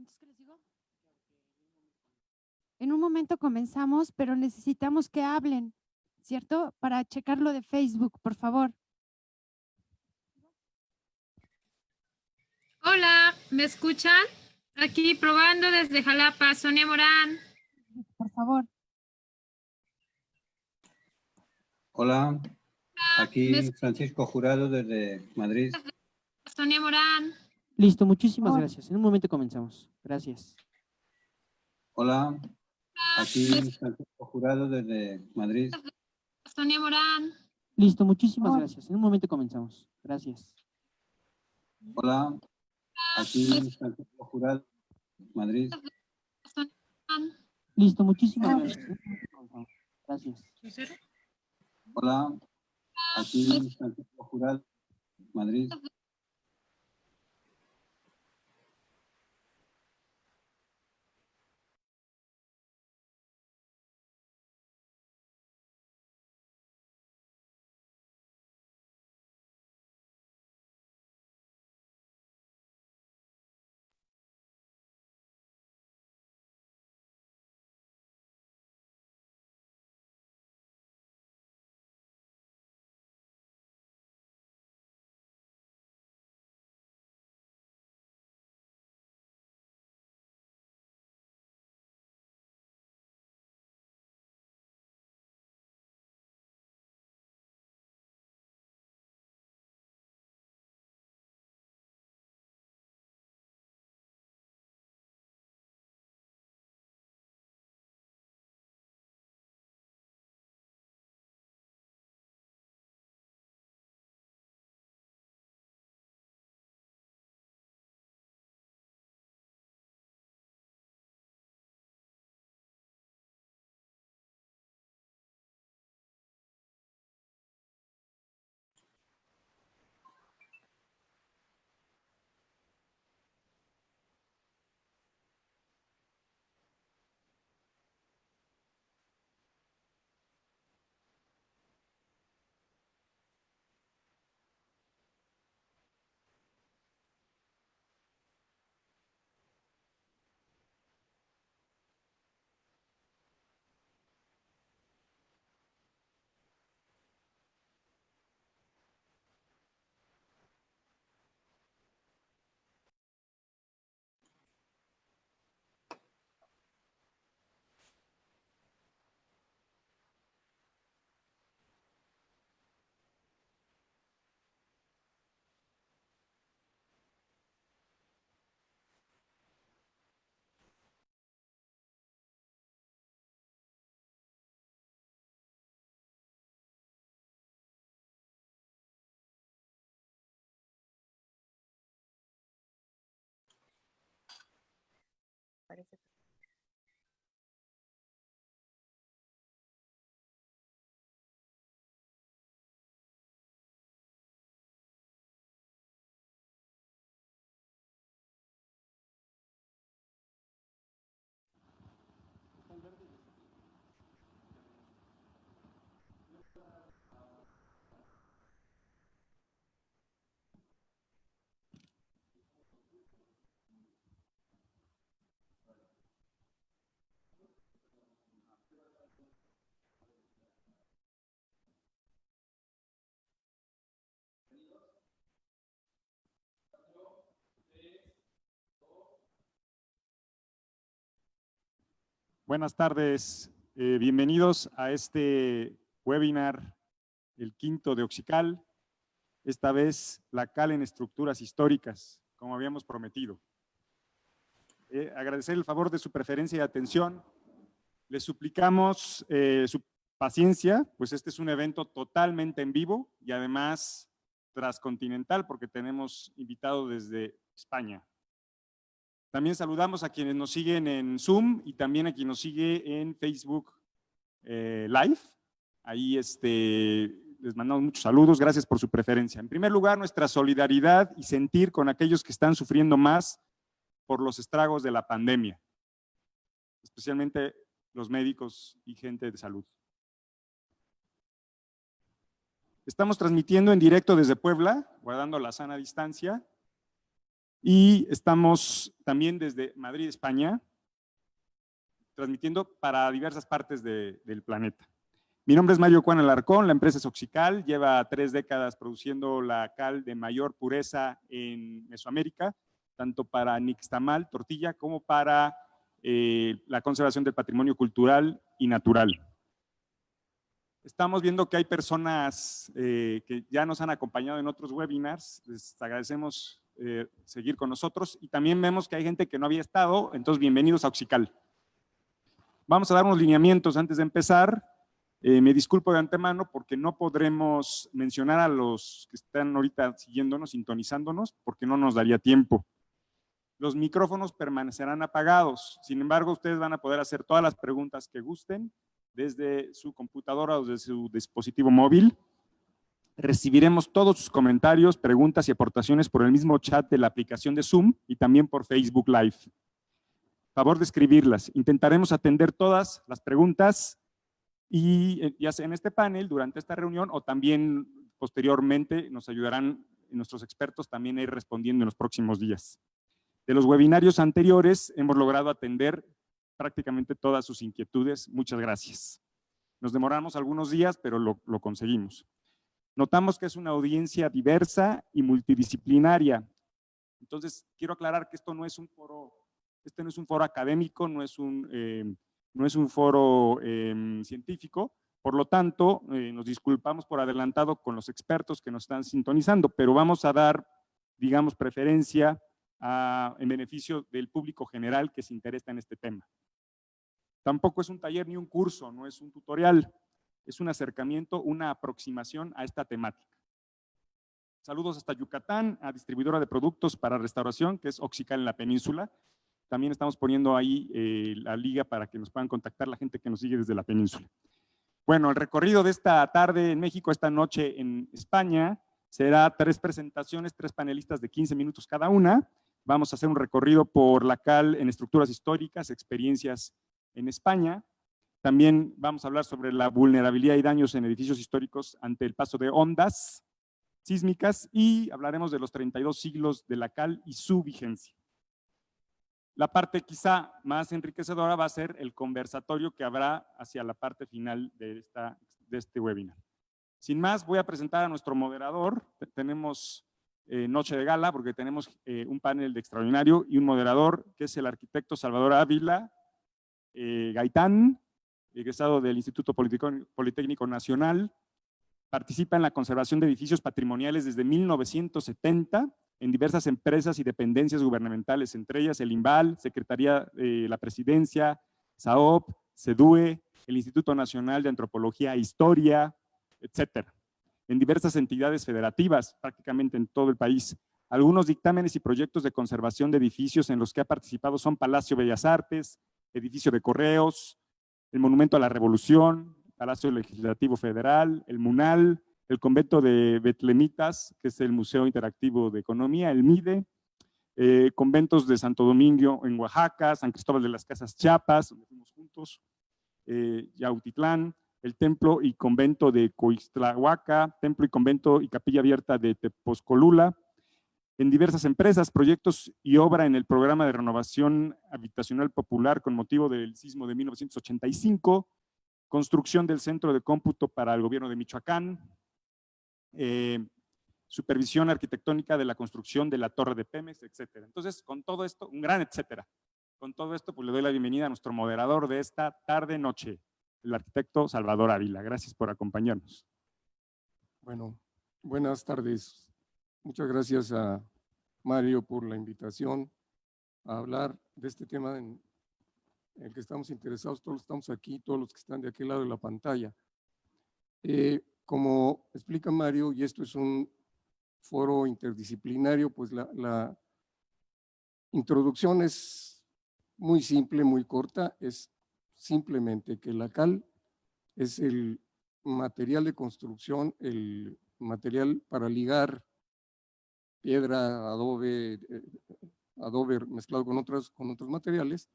Entonces, ¿qué les digo? En un momento comenzamos, pero necesitamos que hablen, ¿cierto? Para checar lo de Facebook, por favor. Hola, ¿me escuchan? Aquí probando desde Jalapa, Sonia Morán. Por favor. Hola, ¿Me aquí escuchan? Francisco Jurado desde Madrid. Sonia Morán. Listo, muchísimas gracias. En un momento comenzamos. Gracias. Hola, aquí Francisco Jurado desde Madrid. Sonia Morán. Listo, muchísimas gracias. En un momento comenzamos. Gracias. Hola, aquí Francisco Jurado, Madrid. Sonia Morán. Listo, muchísimas gracias. Gracias. Hola, aquí Francisco Jurado, Madrid. Buenas tardes, bienvenidos a este webinar, el quinto de Oxical, esta vez la cal en estructuras históricas, como habíamos prometido. Agradecer el favor de su preferencia y atención. Les suplicamos su paciencia, pues este es un evento totalmente en vivo y además transcontinental porque tenemos invitado desde España. También saludamos a quienes nos siguen en Zoom y también a quien nos sigue en Facebook Live. Ahí les mandamos muchos saludos, gracias por su preferencia. En primer lugar, nuestra solidaridad y sentir con aquellos que están sufriendo más por los estragos de la pandemia, especialmente los médicos y gente de salud. Estamos transmitiendo en directo desde Puebla, guardando la sana distancia. Y estamos también desde Madrid, España, transmitiendo para diversas partes del planeta. Mi nombre es Mario Juan Alarcón, la empresa es Oxical, lleva 3 décadas produciendo la cal de mayor pureza en Mesoamérica, tanto para nixtamal, tortilla, como para la conservación del patrimonio cultural y natural. Estamos viendo que hay personas que ya nos han acompañado en otros webinars, les agradecemos seguir con nosotros, y también vemos que hay gente que no había estado, entonces bienvenidos a Oxical. Vamos a dar unos lineamientos antes de empezar. Me disculpo de antemano porque no podremos mencionar a los que están ahorita siguiéndonos, sintonizándonos, porque no nos daría tiempo. Los micrófonos permanecerán apagados, sin embargo, ustedes van a poder hacer todas las preguntas que gusten desde su computadora o desde su dispositivo móvil. Recibiremos todos sus comentarios, preguntas y aportaciones por el mismo chat de la aplicación de Zoom y también por Facebook Live. Favor de escribirlas. Intentaremos atender todas las preguntas y ya sea en este panel, durante esta reunión, o también posteriormente nos ayudarán nuestros expertos también a ir respondiendo en los próximos días. De los webinarios anteriores hemos logrado atender prácticamente todas sus inquietudes. Muchas gracias. Nos demoramos algunos días, pero lo conseguimos. Notamos que es una audiencia diversa y multidisciplinaria. Entonces, quiero aclarar que esto no es un foro, este no es un foro académico, no es un foro científico. Por lo tanto, nos disculpamos por adelantado con los expertos que nos están sintonizando, pero vamos a dar, digamos, preferencia en beneficio del público general que se interesa en este tema. Tampoco es un taller ni un curso, no es un tutorial, es un acercamiento, una aproximación a esta temática. Saludos hasta Yucatán, a distribuidora de productos para restauración, que es Oxical en la península. También estamos poniendo ahí la liga para que nos puedan contactar la gente que nos sigue desde la península. Bueno, el recorrido de esta tarde en México, esta noche en España, será 3 presentaciones, 3 panelistas de 15 minutos cada una. Vamos a hacer un recorrido por la cal en estructuras históricas, experiencias en España. También vamos a hablar sobre la vulnerabilidad y daños en edificios históricos ante el paso de ondas sísmicas y hablaremos de los 32 siglos de la cal y su vigencia. La parte quizá más enriquecedora va a ser el conversatorio que habrá hacia la parte final de este webinar. Sin más, voy a presentar a nuestro moderador. Tenemos noche de gala porque tenemos un panel de extraordinario y un moderador que es el arquitecto Salvador Ávila Gaitán, egresado del Instituto Politécnico Nacional. Participa en la conservación de edificios patrimoniales desde 1970 en diversas empresas y dependencias gubernamentales, entre ellas el INVAL, Secretaría de la Presidencia, SAOP, SEDUE, el Instituto Nacional de Antropología e Historia, etcétera, en diversas entidades federativas, prácticamente en todo el país. Algunos dictámenes y proyectos de conservación de edificios en los que ha participado son Palacio Bellas Artes, Edificio de Correos, el Monumento a la Revolución, Palacio Legislativo Federal, el MUNAL, el Convento de Betlemitas, que es el Museo Interactivo de Economía, el MIDE, conventos de Santo Domingo en Oaxaca, San Cristóbal de las Casas Chiapas, donde fuimos juntos, Yautitlán, el Templo y Convento de Coixtlahuaca, Templo y Convento y Capilla Abierta de Tepozcolula, en diversas empresas, proyectos y obra en el programa de renovación habitacional popular con motivo del sismo de 1985, construcción del centro de cómputo para el gobierno de Michoacán, supervisión arquitectónica de la construcción de la torre de Pemex, etcétera. Entonces, con todo esto, un gran etcétera. Con todo esto, pues le doy la bienvenida a nuestro moderador de esta tarde-noche, el arquitecto Salvador Ávila. Gracias por acompañarnos. Bueno, buenas tardes. Muchas gracias a Mario por la invitación a hablar de este tema en el que estamos interesados, todos los que estamos aquí, todos los que están de aquel lado de la pantalla. Como explica Mario, y esto es un foro interdisciplinario, pues la introducción es muy simple, muy corta, es simplemente que la cal es el material de construcción, el material para ligar piedra, adobe mezclado con otros materiales,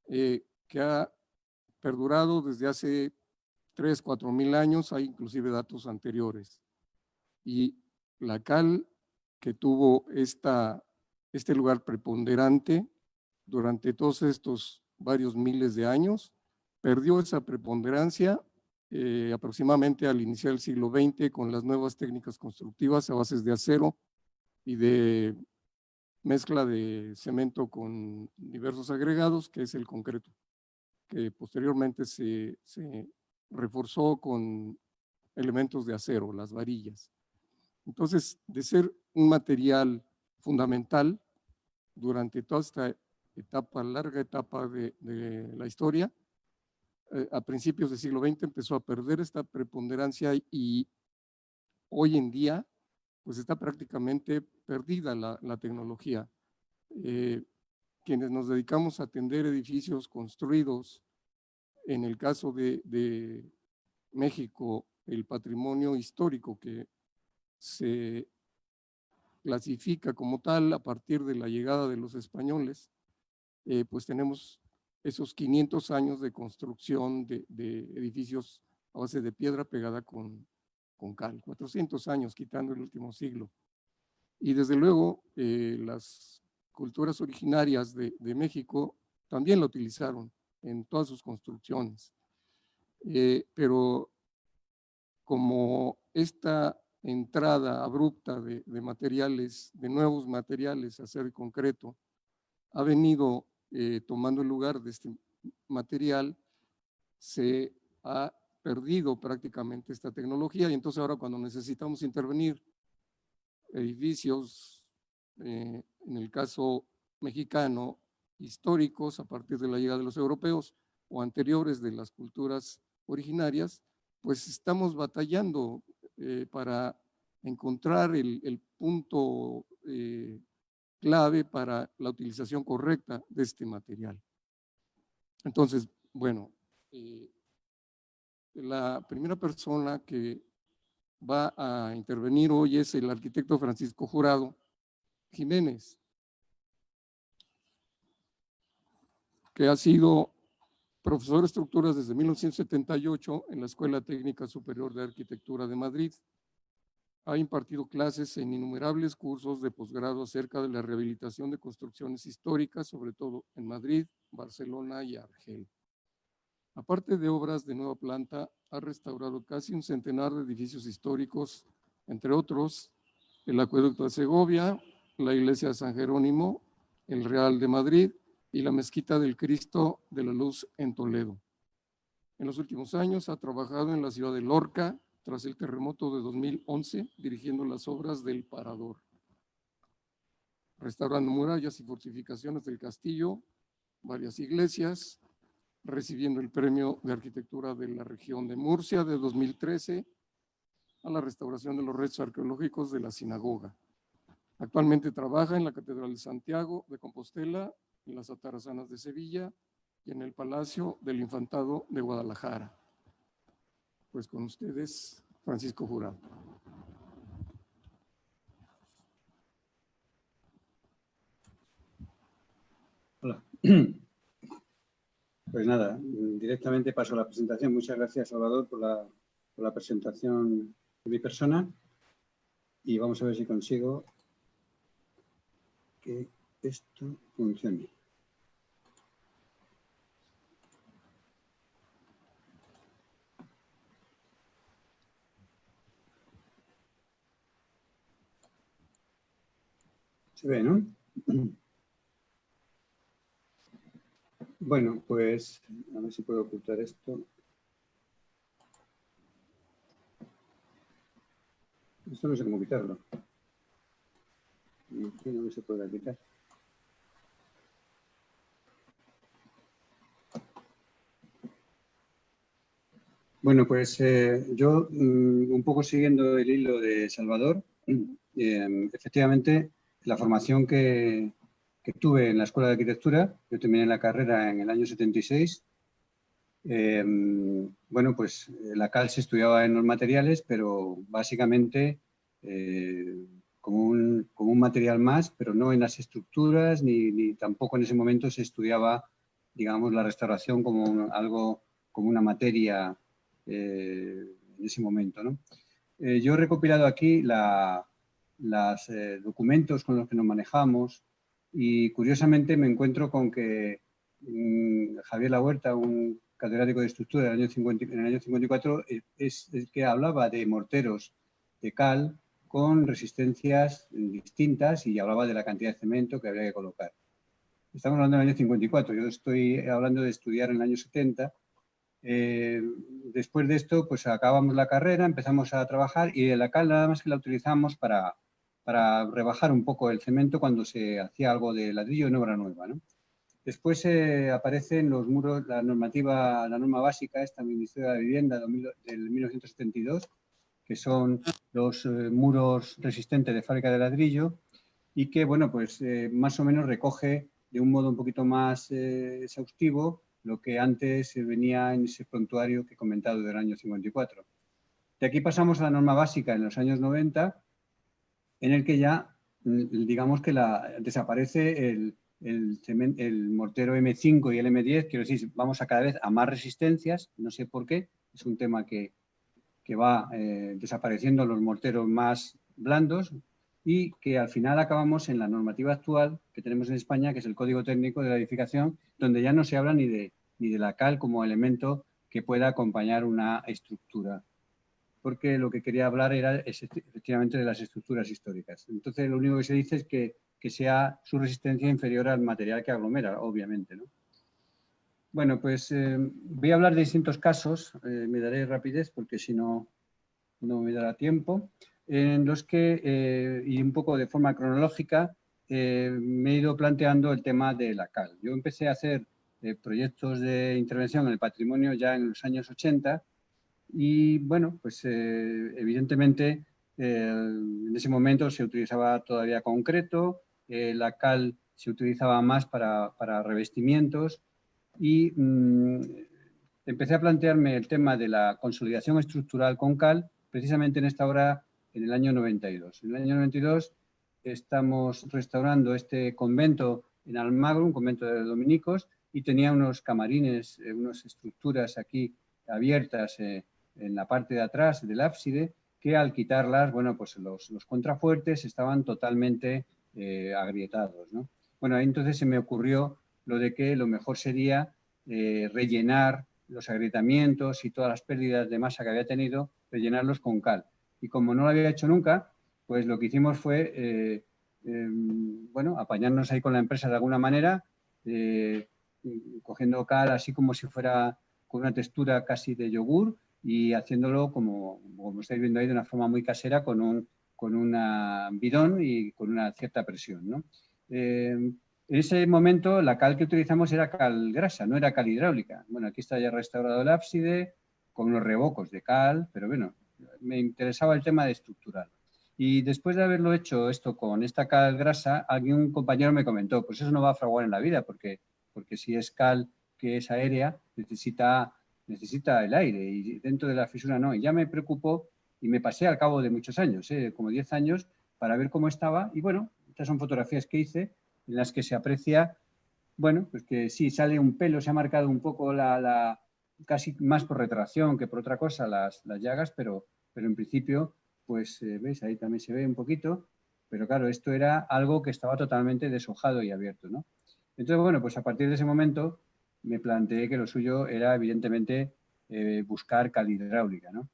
que ha perdurado desde hace 3, 4 mil años, hay inclusive datos anteriores. Y la cal que tuvo esta este lugar preponderante durante todos estos varios miles de años. Perdió esa preponderancia aproximadamente al iniciar el siglo XX con las nuevas técnicas constructivas a bases de acero y de mezcla de cemento con diversos agregados, que es el concreto, que posteriormente se reforzó con elementos de acero, las varillas. Entonces, de ser un material fundamental durante toda esta etapa, larga etapa de la historia, a principios del siglo XX empezó a perder esta preponderancia y hoy en día pues está prácticamente perdida la tecnología. Quienes nos dedicamos a atender edificios construidos, en el caso de México, el patrimonio histórico que se clasifica como tal a partir de la llegada de los españoles, pues tenemos esos 500 años de construcción de edificios a base de piedra pegada con cal, 400 años quitando el último siglo. Y desde luego las culturas originarias de México también la utilizaron en todas sus construcciones. Pero como esta entrada abrupta de materiales, de nuevos materiales a acero y concreto, ha venido tomando el lugar de este material, se ha perdido prácticamente esta tecnología y entonces ahora cuando necesitamos intervenir edificios, en el caso mexicano, históricos a partir de la llegada de los europeos o anteriores de las culturas originarias, pues estamos batallando para encontrar el punto clave para la utilización correcta de este material. Entonces, bueno, la primera persona que va a intervenir hoy es el arquitecto Francisco Jurado Jiménez, que ha sido profesor de estructuras desde 1978 en la Escuela Técnica Superior de Arquitectura de Madrid. Ha impartido clases en innumerables cursos de posgrado acerca de la rehabilitación de construcciones históricas, sobre todo en Madrid, Barcelona y Argel. Aparte de obras de nueva planta, ha restaurado casi un centenar de edificios históricos, entre otros el Acueducto de Segovia, la Iglesia de San Jerónimo, el Real de Madrid y la Mezquita del Cristo de la Luz en Toledo. En los últimos años ha trabajado en la ciudad de Lorca, tras el terremoto de 2011, dirigiendo las obras del Parador, restaurando murallas y fortificaciones del castillo, varias iglesias, recibiendo el Premio de Arquitectura de la Región de Murcia de 2013 a la restauración de los restos arqueológicos de la sinagoga. Actualmente trabaja en la Catedral de Santiago de Compostela, en las Atarazanas de Sevilla y en el Palacio del Infantado de Guadalajara. Pues con ustedes, Francisco Jurado. Hola. Pues nada, directamente paso a la presentación. Muchas gracias, Salvador, por la presentación de mi persona. Y vamos a ver si consigo que esto funcione. Se ve, ¿no? Bueno, pues a ver si puedo ocultar esto. Esto no sé cómo quitarlo. Y aquí no se puede quitar. Bueno, pues yo, un poco siguiendo el hilo de Salvador, efectivamente, la formación que tuve en la Escuela de Arquitectura, yo terminé la carrera en el año 76. Bueno, pues la cal se estudiaba en los materiales, pero básicamente como un material más, pero no en las estructuras, ni tampoco en ese momento se estudiaba, digamos, la restauración como como una materia en ese momento, ¿no? Yo he recopilado aquí los documentos con los que nos manejamos y curiosamente me encuentro con que Javier Lahuerta, un catedrático de estructura en el año 54, es el que hablaba de morteros de cal con resistencias distintas y hablaba de la cantidad de cemento que habría que colocar. Estamos hablando del año 54, yo estoy hablando de estudiar en el año 70. Después de esto, pues acabamos la carrera, empezamos a trabajar y la cal nada más que la utilizamos para rebajar un poco el cemento cuando se hacía algo de ladrillo en obra nueva, ¿no? Después aparece en los muros la norma básica, esta Ministerio de la Vivienda del 1972, que son los muros resistentes de fábrica de ladrillo y que, bueno, pues más o menos recoge de un modo un poquito más exhaustivo lo que antes venía en ese prontuario que he comentado del año 54. De aquí pasamos a la norma básica en los años 90, en el que ya, digamos que desaparece el mortero M5 y el M10, quiero decir, vamos a cada vez a más resistencias, no sé por qué, es un tema que va desapareciendo los morteros más blandos y que al final acabamos en la normativa actual que tenemos en España, que es el Código Técnico de la Edificación, donde ya no se habla ni de la cal como elemento que pueda acompañar una estructura, porque lo que quería hablar era efectivamente de las estructuras históricas. Entonces, lo único que se dice es que sea su resistencia inferior al material que aglomera, obviamente, ¿no? Bueno, pues voy a hablar de distintos casos, me daré rapidez porque si no, no me dará tiempo, en los que, y un poco de forma cronológica, me he ido planteando el tema de la cal. Yo empecé a hacer proyectos de intervención en el patrimonio ya en los años 80 y, bueno, pues evidentemente en ese momento se utilizaba todavía concreto, la cal se utilizaba más para revestimientos y empecé a plantearme el tema de la consolidación estructural con cal precisamente en esta obra en el año 92. En el año 92 estamos restaurando este convento en Almagro, un convento de dominicos, y tenía unos camarines, unas estructuras aquí abiertas en la parte de atrás del ábside, que al quitarlas, bueno, pues los contrafuertes estaban totalmente agrietados, ¿no? Bueno, ahí entonces se me ocurrió lo de que lo mejor sería rellenar los agrietamientos y todas las pérdidas de masa que había tenido, rellenarlos con cal. Y como no lo había hecho nunca, pues lo que hicimos fue, bueno, apañarnos ahí con la empresa de alguna manera, cogiendo cal así como si fuera con una textura casi de yogur y haciéndolo como estáis viendo ahí de una forma muy casera con un bidón y con una cierta presión, ¿no? En ese momento la cal que utilizamos era cal grasa, no era cal hidráulica. Bueno, aquí está ya restaurado el ábside con unos revocos de cal, pero bueno, me interesaba el tema de estructural. Y después de haberlo hecho esto con esta cal grasa, un compañero me comentó, pues eso no va a fraguar en la vida, porque si es cal que es aérea, necesita el aire y dentro de la fisura no. Y ya me preocupó y me pasé al cabo de muchos años, como 10 años, para ver cómo estaba. Y bueno, estas son fotografías que hice en las que se aprecia, bueno, pues que sí, sale un pelo, se ha marcado un poco casi más por retracción que por otra cosa las llagas, pero en principio, pues veis, ahí también se ve un poquito, pero claro, esto era algo que estaba totalmente deshojado y abierto, ¿no? Entonces, bueno, pues a partir de ese momento me planteé que lo suyo era evidentemente buscar cal hidráulica, ¿no?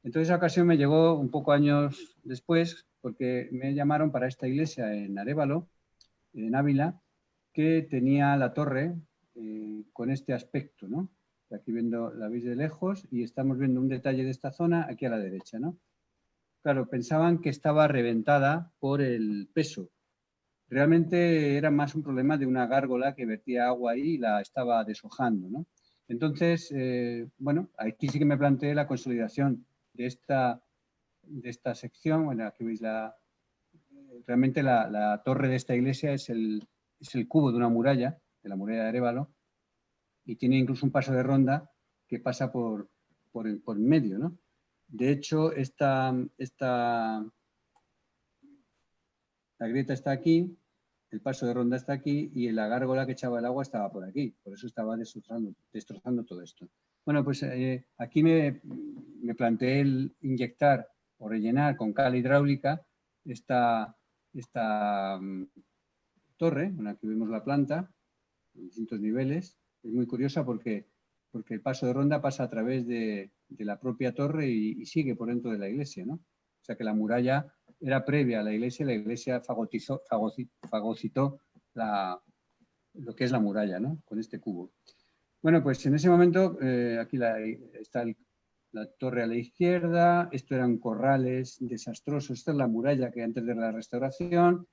Entonces esa ocasión me llegó un poco años después porque me llamaron para esta iglesia en Arévalo, en Ávila, que tenía la torre con este aspecto, ¿no? Aquí la veis de lejos y estamos viendo un detalle de esta zona aquí a la derecha, ¿no? Claro, pensaban que estaba reventada por el peso. Realmente era más un problema de una gárgola que vertía agua ahí y la estaba deshojando, ¿no? Entonces, bueno, aquí sí que me planteé la consolidación de esta sección. Bueno, aquí veis realmente la torre de esta iglesia es el cubo de una muralla, de la muralla de Arévalo, y tiene incluso un paso de ronda que pasa por medio, ¿no? De hecho, la grieta está aquí, el paso de ronda está aquí y la gárgola que echaba el agua estaba por aquí. Por eso estaba destrozando todo esto. Bueno, pues aquí me planteé el inyectar o rellenar con cal hidráulica esta torre, en la que vemos la planta, en distintos niveles. Es muy curiosa porque el paso de ronda pasa a través de la propia torre y sigue por dentro de la iglesia, ¿no? O sea que la muralla era previa a la iglesia fagocitó lo que es la muralla, ¿no? Con este cubo. Bueno, pues en ese momento, aquí está la torre a la izquierda, esto eran corrales desastrosos, esta es la muralla que antes de la restauración,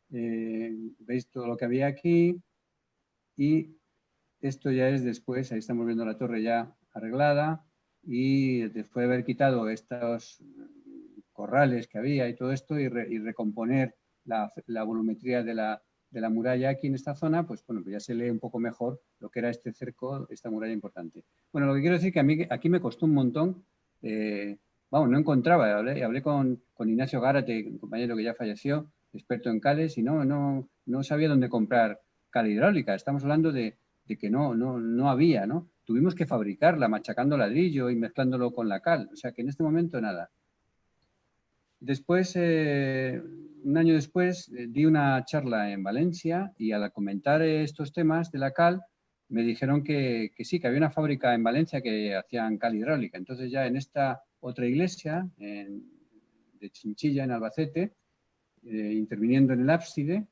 veis todo lo que había aquí, y esto ya es después, ahí estamos viendo la torre ya arreglada, y después de haber quitado estos corrales que había y todo esto, y recomponer la volumetría de la muralla aquí en esta zona, pues bueno, pues ya se lee un poco mejor lo que era este cerco, esta muralla importante. Bueno, lo que quiero decir que a mí aquí me costó un montón, vamos, no encontraba, hablé con Ignacio Gárate, un compañero que ya falleció, experto en cales, y no sabía dónde comprar cal hidráulica. Estamos hablando de que no había, ¿no? Tuvimos que fabricarla machacando ladrillo y mezclándolo con la cal, o sea que en este momento nada. Después, un año después, di una charla en Valencia y al comentar estos temas de la cal, me dijeron que sí, que había una fábrica en Valencia que hacían cal hidráulica. Entonces ya en esta otra iglesia, de Chinchilla, en Albacete, interviniendo en el ábside,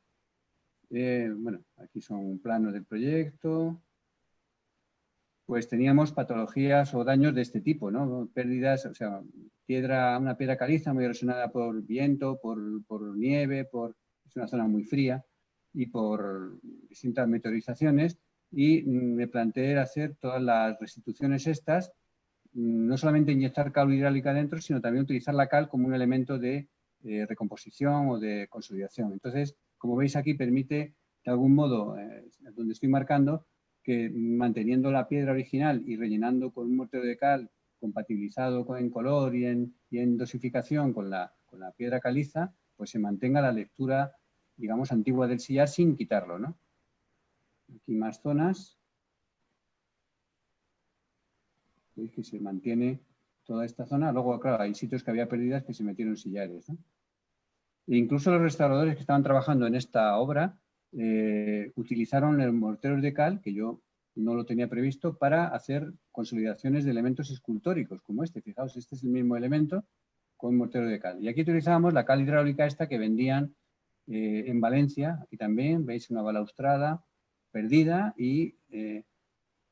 bueno, aquí son un plano del proyecto, pues teníamos patologías o daños de este tipo, ¿no? Pérdidas, o sea, una piedra caliza muy erosionada por viento, por nieve, es una zona muy fría, y por distintas meteorizaciones, y me planteé hacer todas las restituciones estas, no solamente inyectar cal hidráulica dentro, sino también utilizar la cal como un elemento de recomposición o de consolidación. Entonces, como veis aquí, permite, de algún modo, donde estoy marcando, que manteniendo la piedra original y rellenando con un mortero de cal compatibilizado en color y en dosificación con la piedra caliza, pues se mantenga la lectura, digamos, antigua del sillar sin quitarlo, ¿no? Aquí más zonas. Veis que se mantiene toda esta zona. Luego, claro, hay sitios que había pérdidas que se metieron sillares, ¿no? E incluso los restauradores que estaban trabajando en esta obra utilizaron los morteros de cal, que yo no lo tenía previsto, para hacer consolidaciones de elementos escultóricos como este. Fijaos, este es el mismo elemento con mortero de cal. Y aquí utilizábamos la cal hidráulica esta que vendían en Valencia. Aquí también veis una balaustrada perdida y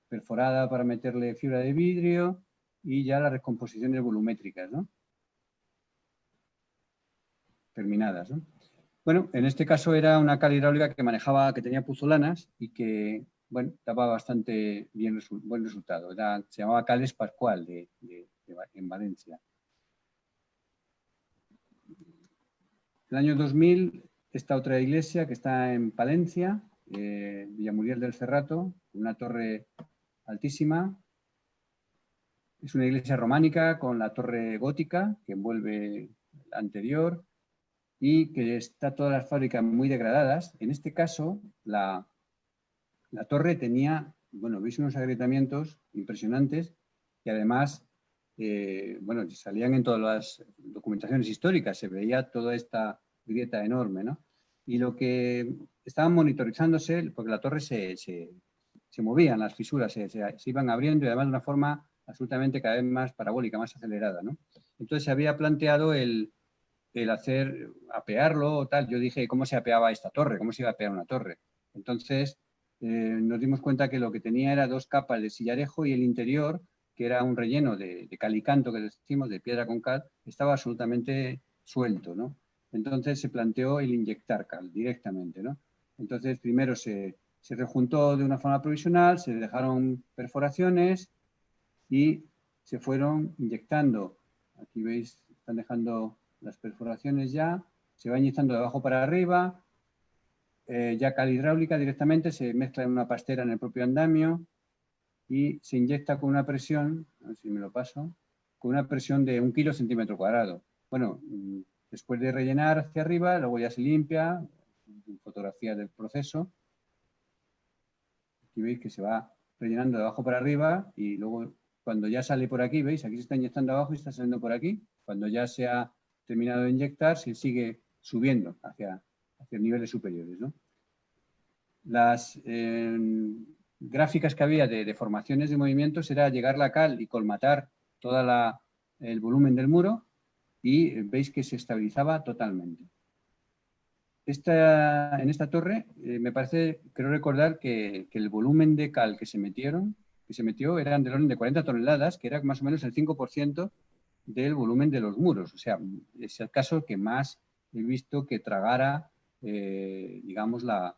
perforada para meterle fibra de vidrio y ya las recomposiciones volumétricas, ¿no? Terminadas, ¿no? Bueno, en este caso era una cal hidráulica que tenía puzolanas y que, bueno, daba bastante buen resultado. Se llamaba Cales Pascual en Valencia. En el año 2000, esta otra iglesia que está en Palencia, Villamuriel del Cerrato, una torre altísima. Es una iglesia románica con la torre gótica que envuelve la anterior, y que está todas las fábricas muy degradadas. En este caso, la torre tenía, bueno, veis unos agrietamientos impresionantes que además, bueno, salían en todas las documentaciones históricas, se veía toda esta grieta enorme, ¿no? Y lo que estaban monitorizándose, porque la torre se movían, las fisuras se iban abriendo y además de una forma absolutamente cada vez más parabólica, más acelerada, ¿no? Entonces se había planteado el apearlo o tal. Yo dije, ¿cómo se apeaba esta torre? ¿Cómo se iba a apear una torre? Entonces nos dimos cuenta que lo que tenía era 2 capas de sillarejo y el interior, que era un relleno de calicanto, que decimos, de piedra con cal, estaba absolutamente suelto, ¿no? Entonces se planteó el inyectar cal directamente, ¿no? Entonces primero se rejuntó de una forma provisional, se dejaron perforaciones y se fueron inyectando. Aquí veis, están dejando las perforaciones ya, se va inyectando de abajo para arriba, ya cal hidráulica directamente, se mezcla en una pastera en el propio andamio y se inyecta con una presión, a ver si me lo paso, con una presión de 1 kilo centímetro cuadrado. Bueno, después de rellenar hacia arriba, luego ya se limpia, fotografía del proceso. Aquí veis que se va rellenando de abajo para arriba y luego cuando ya sale por aquí, veis, aquí se está inyectando abajo y está saliendo por aquí. Cuando ya se ha terminado de inyectar, se sigue subiendo hacia niveles superiores, ¿no? las gráficas que había de deformaciones de movimientos era llegar la cal y colmatar todo el volumen del muro y veis que se estabilizaba totalmente. En esta torre me parece, creo recordar que el volumen de cal que se metió eran del orden de 40 toneladas, que era más o menos el 5% del volumen de los muros. O sea, es el caso que más he visto que tragara, digamos, la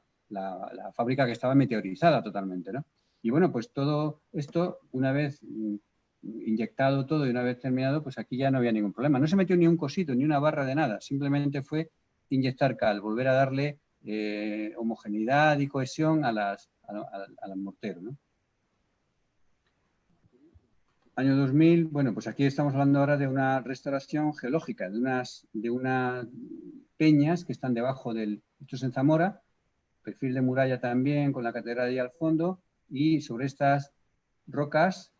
fábrica que estaba meteorizada totalmente, ¿no? Y bueno, pues todo esto, una vez inyectado todo y una vez terminado, pues aquí ya no había ningún problema. No se metió ni un cosito, ni una barra de nada, simplemente fue inyectar cal, volver a darle homogeneidad y cohesión al mortero, ¿no? Año 2000, bueno, pues aquí estamos hablando ahora de una restauración geológica, de unas peñas que están debajo esto es en Zamora, perfil de muralla también, con la catedral ahí al fondo, y sobre estas rocas,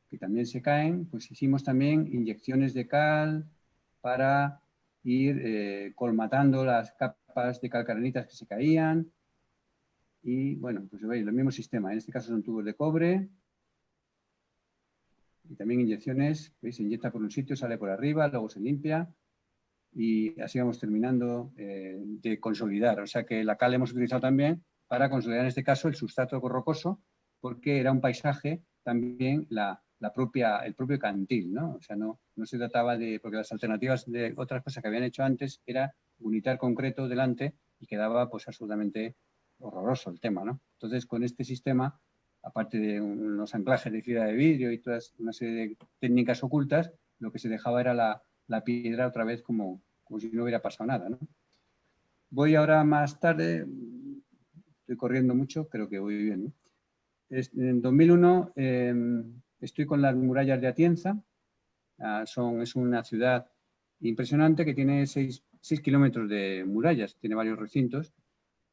que también se caen, pues hicimos también inyecciones de cal para ir colmatando las capas de calcarenitas que se caían. Y bueno, pues veis, el mismo sistema. En este caso son tubos de cobre. Y también inyecciones, ¿veis? Se inyecta por un sitio, sale por arriba, luego se limpia. Y así vamos terminando de consolidar. O sea que la cal hemos utilizado también para consolidar en este caso el sustrato rocoso, porque era un paisaje también el propio cantil, ¿no? O sea, no se trataba de, porque las alternativas de otras cosas que habían hecho antes era unitar concreto delante y quedaba pues absolutamente horroroso el tema, ¿no? Entonces, con este sistema, aparte de unos anclajes de fibra de vidrio y toda una serie de técnicas ocultas, lo que se dejaba era la piedra otra vez como si no hubiera pasado nada, ¿no? Voy ahora más tarde, estoy corriendo mucho, creo que voy bien, ¿no? En 2001 estoy con las murallas de Atienza. Es una ciudad impresionante que tiene 6 kilómetros de murallas, tiene varios recintos.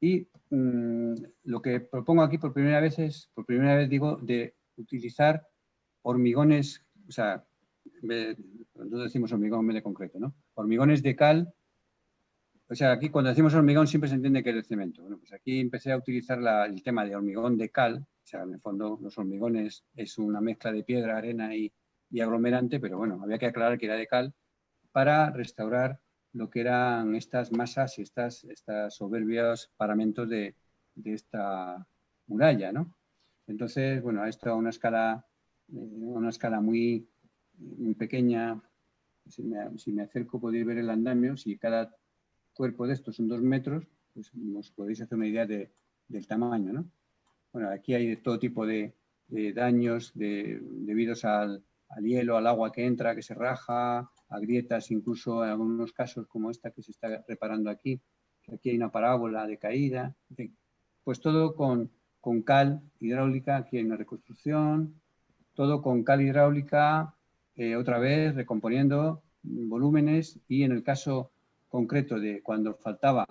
Y lo que propongo aquí por primera vez digo, de utilizar hormigones, o sea, nosotros decimos hormigón en vez de concreto, ¿no? Hormigones de cal. O sea, aquí cuando decimos hormigón siempre se entiende que es el cemento. Bueno, pues aquí empecé a utilizar el tema de hormigón de cal. O sea, en el fondo los hormigones es una mezcla de piedra, arena y aglomerante, pero bueno, había que aclarar que era de cal para restaurar lo que eran estas masas y estas soberbios paramentos de esta muralla, ¿no? Entonces, bueno, esto a una escala muy, muy pequeña. Si me acerco podéis ver el andamio. Si cada cuerpo de estos son 2 metros, pues os podéis hacer una idea del tamaño, ¿no? Bueno, aquí hay de todo tipo de daños debidos al hielo, al agua que entra, que se raja, a grietas, incluso en algunos casos como esta que se está reparando aquí, que aquí hay una parábola de caída, en fin. Pues todo con cal hidráulica, aquí hay una reconstrucción, todo con cal hidráulica, otra vez recomponiendo volúmenes, y en el caso concreto de cuando faltaba,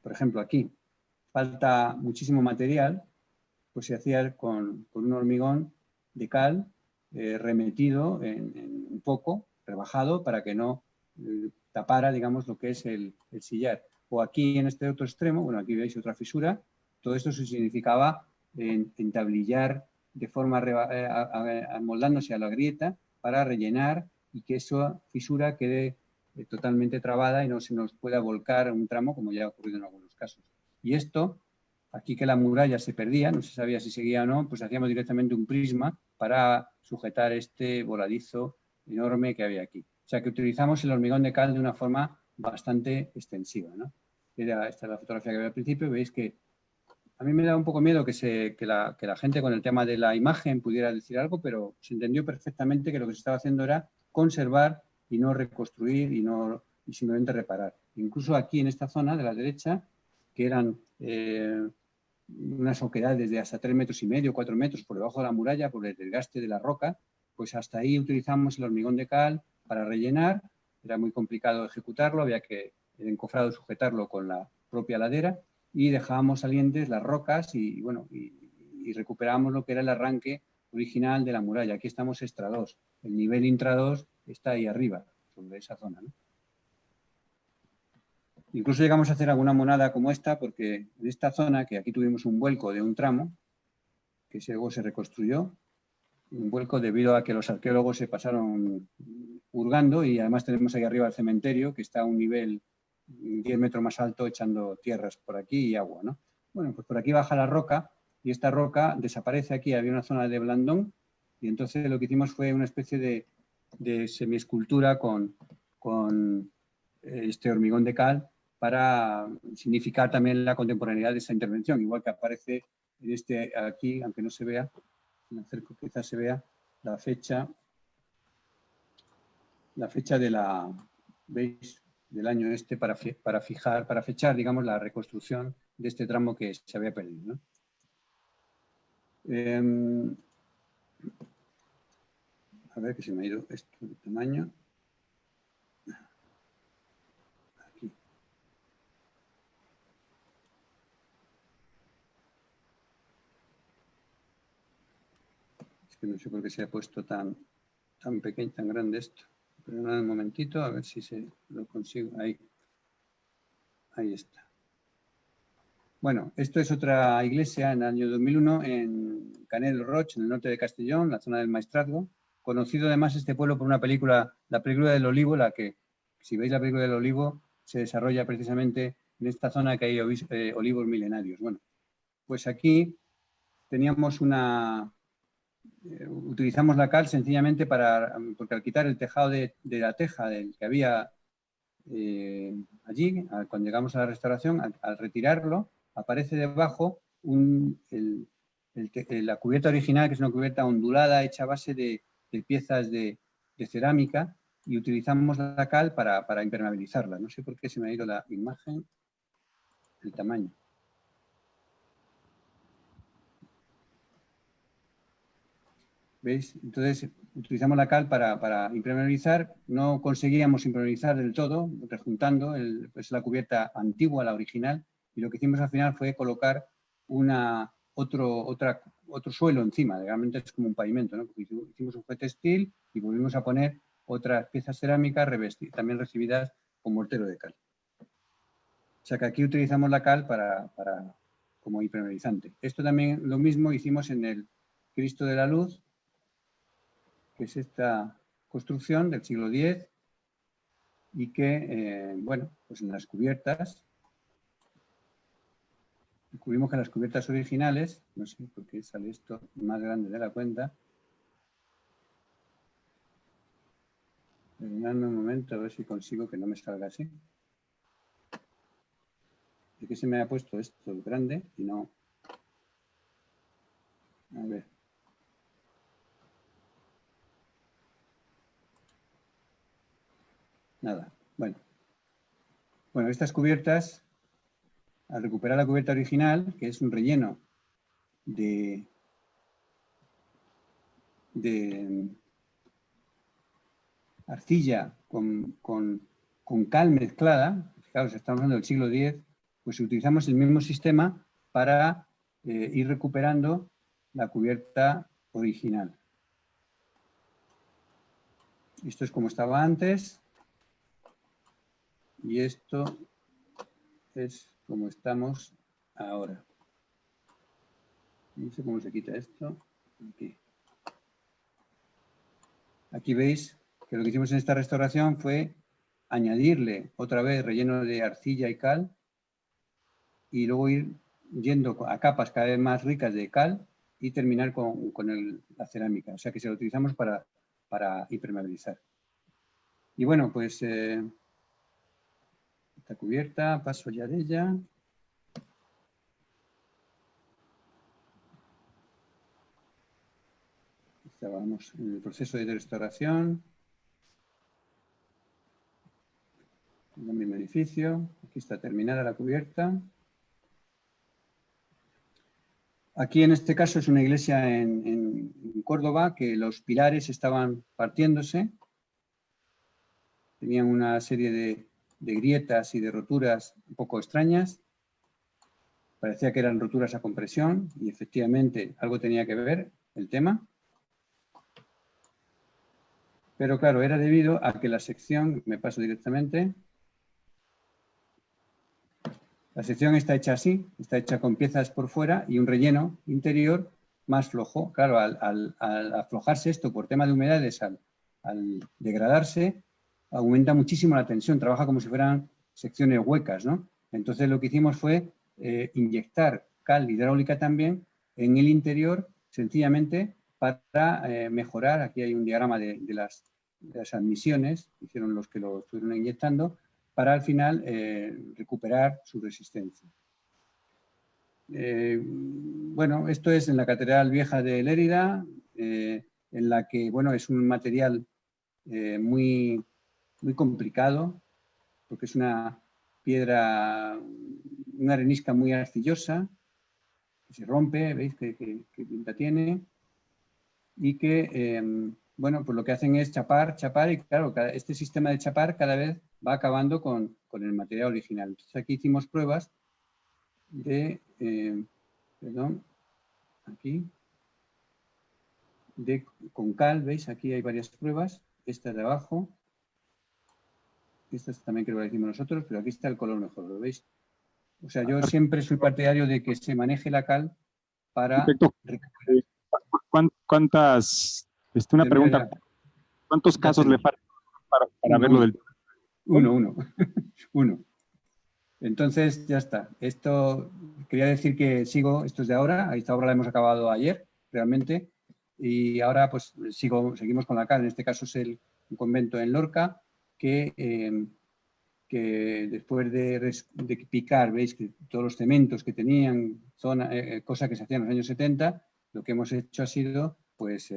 por ejemplo aquí, falta muchísimo material, pues se hacía con un hormigón de cal remetido en un poco, rebajado, para que no tapara, digamos, lo que es el sillar. O aquí en este otro extremo, bueno, aquí veis otra fisura, todo esto significaba entablillar de forma amoldándose a la grieta para rellenar y que esa fisura quede totalmente trabada y no se nos pueda volcar un tramo, como ya ha ocurrido en algunos casos. Y esto, aquí que la muralla se perdía, no se sabía si seguía o no, pues hacíamos directamente un prisma para sujetar este voladizo enorme que había aquí. O sea que utilizamos el hormigón de cal de una forma bastante extensiva, ¿no? Esta es la fotografía que veis al principio. Veis que a mí me da un poco miedo que la gente con el tema de la imagen pudiera decir algo, pero se entendió perfectamente que lo que se estaba haciendo era conservar y no reconstruir y simplemente reparar. Incluso aquí en esta zona de la derecha, que eran unas oquedades de hasta 3,5 metros, 4 metros por debajo de la muralla, por el desgaste de la roca, pues hasta ahí utilizamos el hormigón de cal para rellenar. Era muy complicado ejecutarlo, había que el encofrado sujetarlo con la propia ladera y dejábamos salientes las rocas y recuperábamos lo que era el arranque original de la muralla. Aquí estamos extra 2. El nivel intra 2 está ahí arriba, sobre esa zona, ¿no? Incluso llegamos a hacer alguna monada como esta, porque en esta zona, que aquí tuvimos un vuelco de un tramo, que luego se reconstruyó, un vuelco debido a que los arqueólogos se pasaron hurgando, y además tenemos ahí arriba el cementerio, que está a un nivel 10 metros más alto, echando tierras por aquí y agua, ¿no? Bueno, pues por aquí baja la roca, y esta roca desaparece aquí, había una zona de blandón, y entonces lo que hicimos fue una especie de semiescultura con este hormigón de cal para significar también la contemporaneidad de esa intervención, igual que aparece en este aquí, aunque no se vea, me acerco, quizás se vea la fecha de la, ¿veis? Del año este para fechar, digamos, la reconstrucción de este tramo que se había perdido, ¿no? A ver, que se me ha ido esto de tamaño. Aquí. Es que no sé por qué se ha puesto tan pequeño, tan grande esto. Pero nada, un momentito, a ver si se lo consigo. Ahí está. Bueno, esto es otra iglesia en el año 2001 en Canet Roig, en el norte de Castellón, la zona del Maestrazgo. Conocido además este pueblo por una película, la película del Olivo, la que, si veis la película del Olivo, se desarrolla precisamente en esta zona que hay olivos milenarios. Bueno, pues aquí teníamos utilizamos la cal sencillamente porque al quitar el tejado de la teja del que había allí, cuando llegamos a la restauración, al retirarlo, aparece debajo la cubierta original, que es una cubierta ondulada hecha a base de piezas de cerámica, y utilizamos la cal para impermeabilizarla. No sé por qué se me ha ido la imagen, el tamaño. ¿Veis? Entonces utilizamos la cal para impermeabilizar. No conseguíamos impermeabilizar del todo, rejuntando pues la cubierta antigua, la original, y lo que hicimos al final fue colocar otro suelo encima. Realmente es como un pavimento, ¿no? Hicimos un fue textil y volvimos a poner otras piezas cerámicas también recibidas con mortero de cal. O sea que aquí utilizamos la cal como impermeabilizante. Esto también lo mismo hicimos en el Cristo de la Luz, que es esta construcción del siglo X y que, bueno, pues en las cubiertas, descubrimos que las cubiertas originales, no sé por qué sale esto más grande de la cuenta, perdonadme un momento a ver si consigo que no me salga así. Es que se me ha puesto esto grande y no... A ver. Nada, bueno. Bueno, estas cubiertas, al recuperar la cubierta original, que es un relleno de arcilla con cal mezclada, fijaos, estamos hablando del siglo X, pues utilizamos el mismo sistema para ir recuperando la cubierta original. Esto es como estaba antes y esto es como estamos ahora. No sé cómo se quita esto. Aquí veis que lo que hicimos en esta restauración fue añadirle otra vez relleno de arcilla y cal y luego ir yendo a capas cada vez más ricas de cal y terminar con la cerámica. O sea que se lo utilizamos para impermeabilizar. Y bueno, pues esta cubierta, paso ya de ella. Estábamos en el proceso de restauración. En el mismo edificio. Aquí está terminada la cubierta. Aquí en este caso es una iglesia en Córdoba que los pilares estaban partiéndose. Tenían una serie de grietas y de roturas un poco extrañas. Parecía que eran roturas a compresión y efectivamente algo tenía que ver el tema. Pero claro, era debido a que la sección, me paso directamente, La sección está hecha así, está hecha con piezas por fuera y un relleno interior más flojo. Claro, al aflojarse esto por tema de humedades, al degradarse, aumenta muchísimo la tensión, trabaja como si fueran secciones huecas, ¿no? Entonces lo que hicimos fue inyectar cal hidráulica también en el interior, sencillamente para mejorar. Aquí hay un diagrama de las admisiones, hicieron los que lo estuvieron inyectando, para al final recuperar su resistencia. Bueno, esto es en la Catedral Vieja de Lérida, en la que, bueno, es un material muy complicado, porque es una piedra, una arenisca muy arcillosa, que se rompe, ¿veis qué pinta tiene? Y que, bueno, pues lo que hacen es chapar, y claro, este sistema de chapar cada vez va acabando con el material original. Entonces aquí hicimos pruebas de, perdón, aquí, con cal, ¿veis? Aquí hay varias pruebas, esta de abajo, esta también creo que la hicimos nosotros, pero aquí está el color mejor, ¿lo veis? O sea, yo siempre soy partidario de que se maneje la cal para recuperar. ¿Cuántas, una pregunta, ¿cuántos casos le faltan para verlo del... Uno. Entonces, ya está. Esto, quería decir que sigo, esto es de ahora, esta obra la hemos acabado ayer, realmente, y ahora pues seguimos con la cal. En este caso es un convento en Lorca, que después de picar, veis que todos los cementos que tenían, cosa que se hacía en los años 70, lo que hemos hecho ha sido, pues,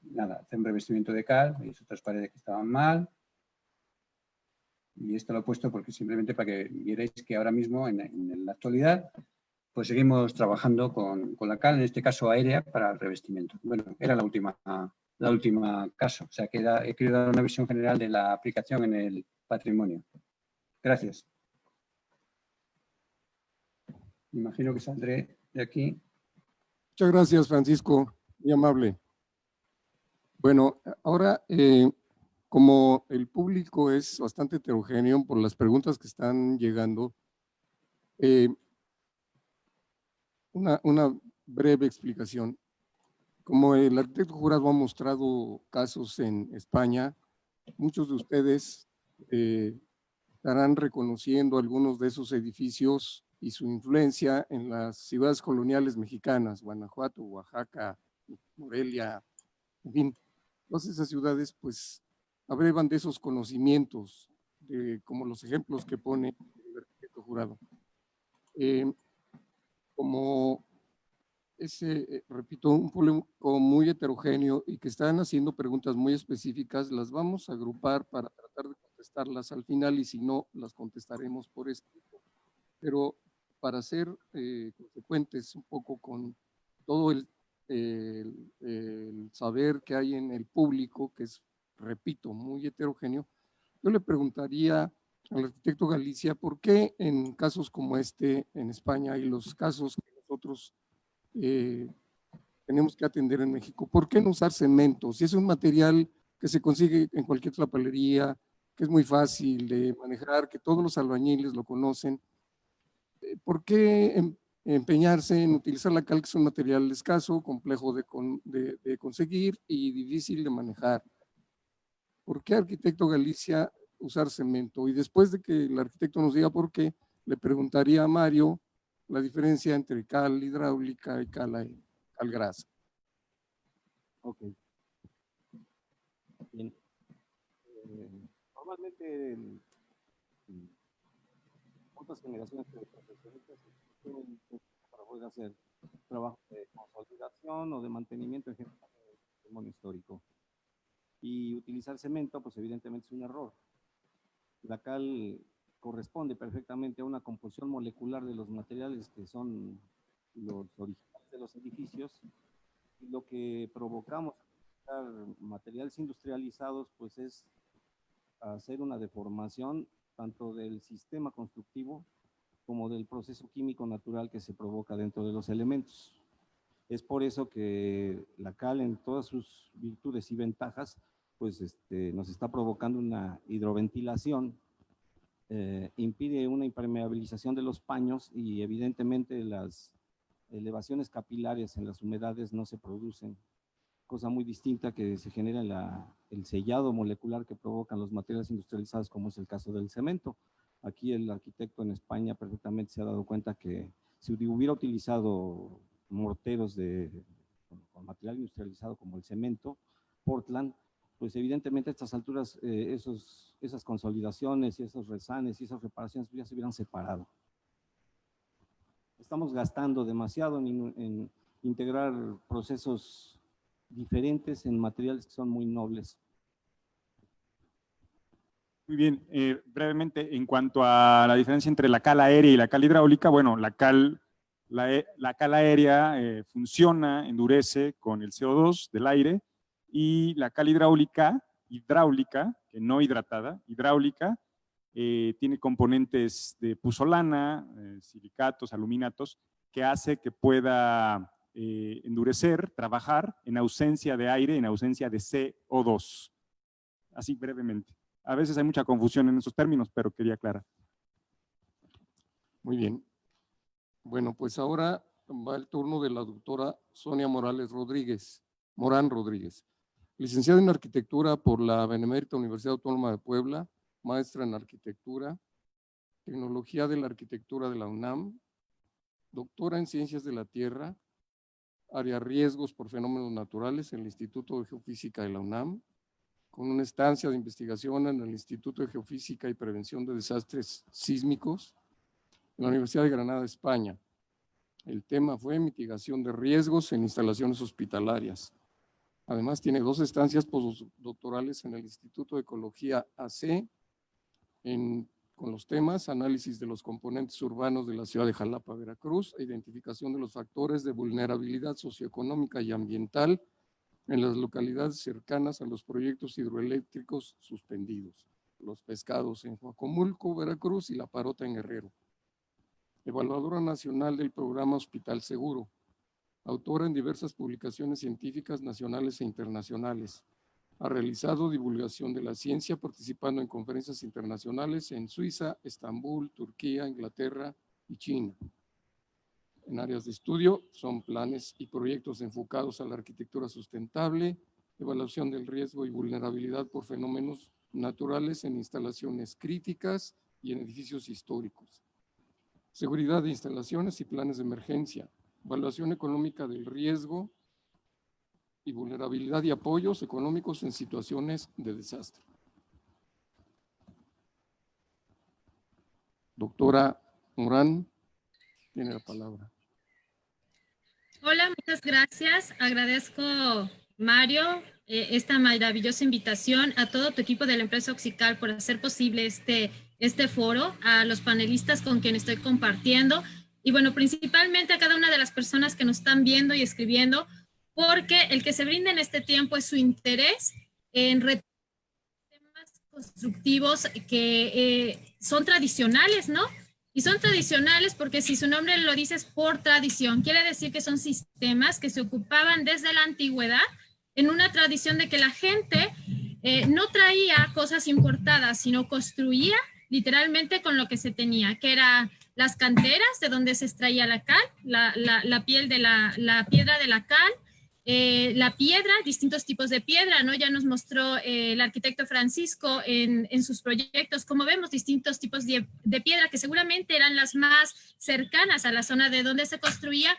nada, hacer un revestimiento de cal, veis otras paredes que estaban mal, y esto lo he puesto porque simplemente para que vierais que ahora mismo, en la actualidad, pues seguimos trabajando con la cal, en este caso aérea, para el revestimiento. Bueno, era la última caso, o sea que he querido dar una visión general de la aplicación en el patrimonio. Gracias. Me imagino que saldré de aquí. Muchas gracias, Francisco, muy amable. Bueno, ahora, como el público es bastante heterogéneo por las preguntas que están llegando, una breve explicación. Como el arquitecto jurado ha mostrado casos en España, muchos de ustedes estarán reconociendo algunos de esos edificios y su influencia en las ciudades coloniales mexicanas, Guanajuato, Oaxaca, Morelia, en fin. Todas esas ciudades pues abrevan de esos conocimientos, como los ejemplos que pone el arquitecto jurado. Como repito, un público muy heterogéneo y que están haciendo preguntas muy específicas, las vamos a agrupar para tratar de contestarlas al final y si no, las contestaremos por escrito. Pero para ser consecuentes un poco con todo el saber que hay en el público, que es, repito, muy heterogéneo, yo le preguntaría al arquitecto Galicia, ¿por qué en casos como este en España y los casos que nosotros tenemos que atender en México, ¿por qué no usar cemento? Si es un material que se consigue en cualquier papelería, que es muy fácil de manejar, que todos los albañiles lo conocen, ¿por qué empeñarse en utilizar la cal, que es un material escaso, complejo de conseguir y difícil de manejar? ¿Por qué, arquitecto Galicia, usar cemento? Y después de que el arquitecto nos diga por qué, le preguntaría a Mario la diferencia entre cal hidráulica y cal grasa. Ok. Bien. Normalmente en otras generaciones de profesionistas para poder hacer trabajo de consolidación o de mantenimiento en general del patrimonio histórico. Y utilizar cemento, pues evidentemente es un error. La cal corresponde perfectamente a una composición molecular de los materiales que son los originales de los edificios, y lo que provocamos al materiales industrializados pues es hacer una deformación tanto del sistema constructivo como del proceso químico natural que se provoca dentro de los elementos. Es por eso que la cal, en todas sus virtudes y ventajas, pues nos está provocando una hidroventilación impide una impermeabilización de los paños y evidentemente las elevaciones capilares en las humedades no se producen, cosa muy distinta que se genera el sellado molecular que provocan los materiales industrializados, como es el caso del cemento. Aquí el arquitecto en España perfectamente se ha dado cuenta que si hubiera utilizado morteros con material industrializado como el cemento, Portland, pues evidentemente a estas alturas esas consolidaciones y esos resanes y esas reparaciones ya se hubieran separado. Estamos gastando demasiado en integrar procesos diferentes en materiales que son muy nobles. Muy bien, brevemente, en cuanto a la diferencia entre la cal aérea y la cal hidráulica, bueno, la cal aérea funciona, endurece con el CO2 del aire, y la cal hidráulica, que no hidratada, hidráulica, tiene componentes de puzolana, silicatos, aluminatos, que hace que pueda endurecer, trabajar en ausencia de aire, en ausencia de CO2. Así brevemente. A veces hay mucha confusión en esos términos, pero quería aclarar. Muy bien. Bueno, pues ahora va el turno de la doctora Sonia Morán Rodríguez, licenciada en Arquitectura por la Benemérita Universidad Autónoma de Puebla, maestra en Arquitectura, Tecnología de la Arquitectura de la UNAM, doctora en Ciencias de la Tierra, área Riesgos por Fenómenos Naturales en el Instituto de Geofísica de la UNAM, con una estancia de investigación en el Instituto de Geofísica y Prevención de Desastres Sísmicos en la Universidad de Granada, España. El tema fue mitigación de riesgos en instalaciones hospitalarias. Además, tiene 2 estancias postdoctorales en el Instituto de Ecología AC, con los temas análisis de los componentes urbanos de la ciudad de Jalapa, Veracruz, e identificación de los factores de vulnerabilidad socioeconómica y ambiental en las localidades cercanas a los proyectos hidroeléctricos suspendidos, Los Pescados en Huacomulco, Veracruz, y La Parota en Guerrero. Evaluadora nacional del programa Hospital Seguro, autora en diversas publicaciones científicas nacionales e internacionales. Ha realizado divulgación de la ciencia participando en conferencias internacionales en Suiza, Estambul, Turquía, Inglaterra y China. En áreas de estudio son planes y proyectos enfocados a la arquitectura sustentable, evaluación del riesgo y vulnerabilidad por fenómenos naturales en instalaciones críticas y en edificios históricos, seguridad de instalaciones y planes de emergencia, evaluación económica del riesgo y vulnerabilidad y apoyos económicos en situaciones de desastre. Doctora Morán, tiene la palabra. Hola, muchas gracias. Agradezco, Mario, esta maravillosa invitación, a todo tu equipo de la empresa Oxical por hacer posible este foro, a los panelistas con quienes estoy compartiendo, y bueno, principalmente a cada una de las personas que nos están viendo y escribiendo, porque el que se brinda en este tiempo es su interés en temas constructivos que son tradicionales, ¿no? Y son tradicionales porque si su nombre lo dice es por tradición, quiere decir que son sistemas que se ocupaban desde la antigüedad en una tradición de que la gente no traía cosas importadas, sino construía literalmente con lo que se tenía, que eran las canteras de donde se extraía la cal, la piedra de la cal, la piedra, distintos tipos de piedra, ¿no? Ya nos mostró el arquitecto Francisco en sus proyectos, como vemos, distintos tipos de piedra que seguramente eran las más cercanas a la zona de donde se construía,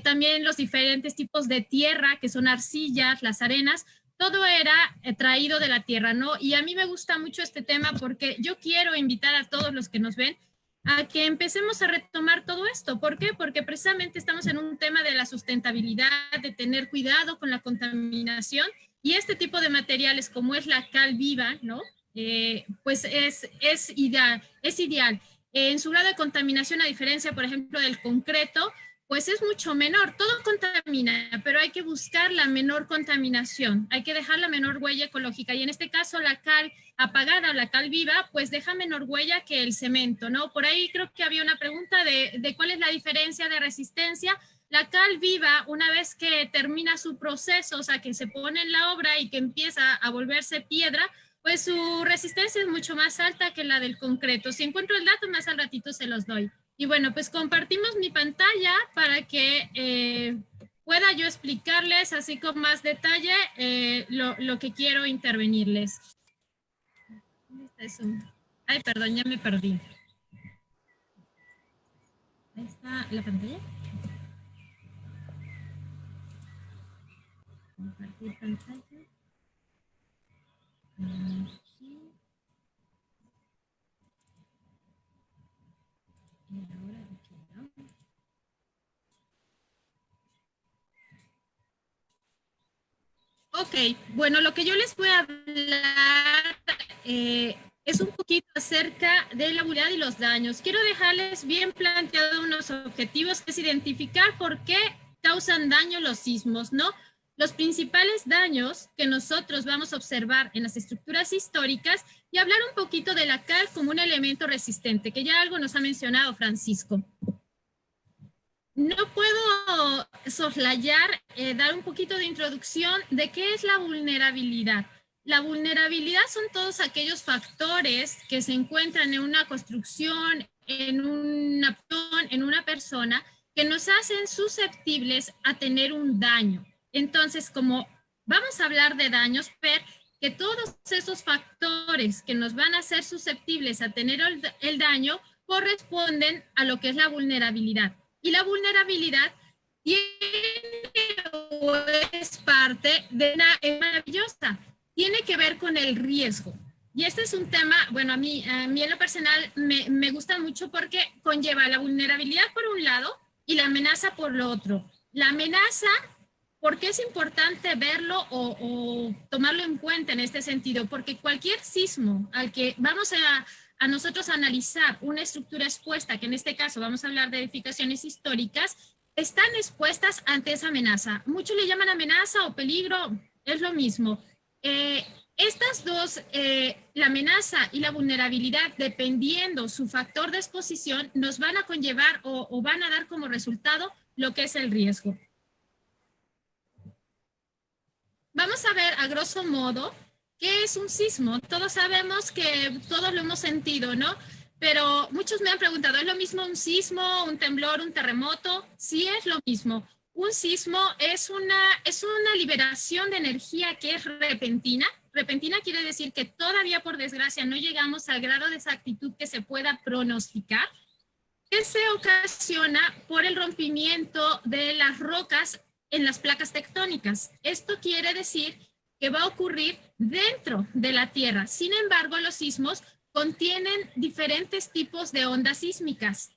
también los diferentes tipos de tierra, que son arcillas, las arenas, todo era traído de la tierra, ¿no? Y a mí me gusta mucho este tema porque yo quiero invitar a todos los que nos ven a que empecemos a retomar todo esto. ¿Por qué? Porque precisamente estamos en un tema de la sustentabilidad, de tener cuidado con la contaminación, y este tipo de materiales como es la cal viva, ¿no? Pues es ideal. En su grado de contaminación, a diferencia, por ejemplo, del concreto, pues es mucho menor. Todo contamina, pero hay que buscar la menor contaminación, hay que dejar la menor huella ecológica, y en este caso la cal apagada, la cal viva, pues deja menor huella que el cemento, ¿no? Por ahí creo que había una pregunta de cuál es la diferencia de resistencia. La cal viva, una vez que termina su proceso, o sea, que se pone en la obra y que empieza a volverse piedra, pues su resistencia es mucho más alta que la del concreto. Si encuentro el dato, más al ratito se los doy. Y bueno, pues compartimos mi pantalla para que pueda yo explicarles así con más detalle lo que quiero intervenirles. Ay, perdón, ya me perdí. Ahí está la pantalla. Compartir pantalla. Aquí. Y ahora aquí, ¿no? Ok, bueno, lo que yo les voy a hablar es un poquito acerca de la vulnerabilidad y los daños. Quiero dejarles bien planteados unos objetivos, que es identificar por qué causan daño los sismos, ¿no? Los principales daños que nosotros vamos a observar en las estructuras históricas y hablar un poquito de la cal como un elemento resistente, que ya algo nos ha mencionado Francisco. No puedo soslayar, dar un poquito de introducción de qué es la vulnerabilidad. La vulnerabilidad son todos aquellos factores que se encuentran en una construcción, en una persona, que nos hacen susceptibles a tener un daño. Entonces, como vamos a hablar de daños, ver que todos esos factores que nos van a hacer susceptibles a tener el daño corresponden a lo que es la vulnerabilidad. Y la vulnerabilidad tiene o es parte de una maravillosa. Tiene que ver con el riesgo. Y este es un tema, bueno, a mí en lo personal me gusta mucho porque conlleva la vulnerabilidad por un lado y la amenaza por lo otro. La amenaza, ¿por qué es importante verlo o tomarlo en cuenta en este sentido? Porque cualquier sismo al que vamos a nosotros analizar una estructura expuesta, que en este caso vamos a hablar de edificaciones históricas, están expuestas ante esa amenaza. Muchos le llaman amenaza o peligro, es lo mismo. Estas dos, la amenaza y la vulnerabilidad, dependiendo su factor de exposición, nos van a conllevar o van a dar como resultado lo que es el riesgo. Vamos a ver a grosso modo qué es un sismo. Todos sabemos que todos lo hemos sentido, ¿no? Pero muchos me han preguntado, ¿es lo mismo un sismo, un temblor, un terremoto? Sí, es lo mismo. Un sismo es una liberación de energía que es repentina. Repentina quiere decir que todavía, por desgracia, no llegamos al grado de exactitud que se pueda pronosticar, que se ocasiona por el rompimiento de las rocas en las placas tectónicas. Esto quiere decir que va a ocurrir dentro de la Tierra. Sin embargo, los sismos contienen diferentes tipos de ondas sísmicas.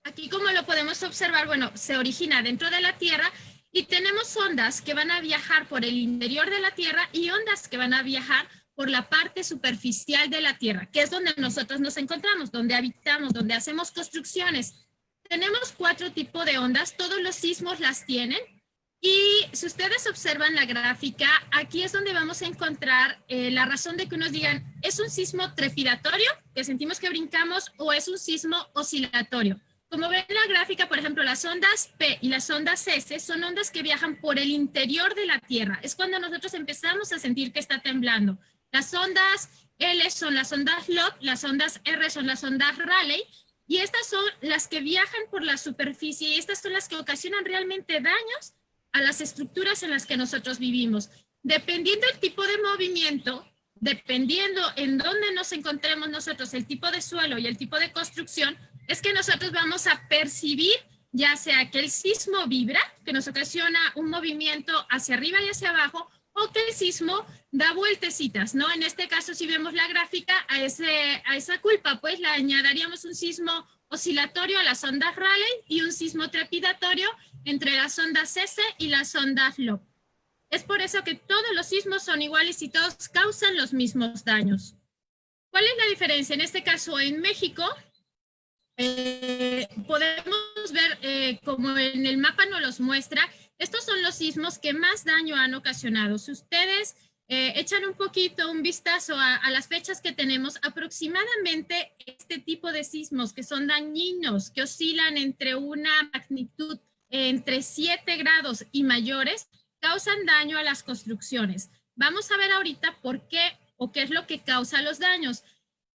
Aquí, como lo podemos observar, bueno, se origina dentro de la Tierra y tenemos ondas que van a viajar por el interior de la Tierra y ondas que van a viajar por la parte superficial de la Tierra, que es donde nosotros nos encontramos, donde habitamos, donde hacemos construcciones. Tenemos 4 tipos de ondas, todos los sismos las tienen. Y si ustedes observan la gráfica, aquí es donde vamos a encontrar la razón de que unos digan, ¿es un sismo trepidatorio, que sentimos que brincamos, o es un sismo oscilatorio? Como ven en la gráfica, por ejemplo, las ondas P y las ondas S son ondas que viajan por el interior de la Tierra. Es cuando nosotros empezamos a sentir que está temblando. Las ondas L son las ondas Log, las ondas R son las ondas Rayleigh, y estas son las que viajan por la superficie, y estas son las que ocasionan realmente daños a las estructuras en las que nosotros vivimos. Dependiendo del tipo de movimiento, dependiendo en dónde nos encontremos nosotros, el tipo de suelo y el tipo de construcción, es que nosotros vamos a percibir ya sea que el sismo vibra, que nos ocasiona un movimiento hacia arriba y hacia abajo, o que el sismo da vueltecitas, ¿no? En este caso, si vemos la gráfica, a esa culpa, pues le añadiríamos un sismo oscilatorio a las ondas Rayleigh y un sismo trepidatorio entre las ondas S y las ondas Log. Es por eso que todos los sismos son iguales y todos causan los mismos daños. ¿Cuál es la diferencia? En este caso, en México, podemos ver, como en el mapa nos los muestra, estos son los sismos que más daño han ocasionado. Si ustedes echan un vistazo a las fechas que tenemos, aproximadamente este tipo de sismos que son dañinos, que oscilan entre una magnitud entre 7 grados y mayores, causan daño a las construcciones. Vamos a ver ahorita por qué o qué es lo que causa los daños.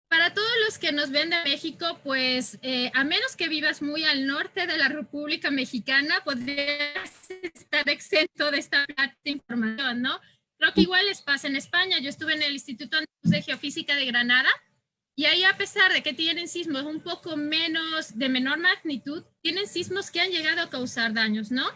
Para todos los que nos ven de México, pues a menos que vivas muy al norte de la República Mexicana, podrías estar exento de esta información, ¿no? Creo que igual les pasa en España. Yo estuve en el Instituto de Geofísica de Granada y ahí, a pesar de que tienen sismos un poco menos, de menor magnitud, tienen sismos que han llegado a causar daños, ¿no?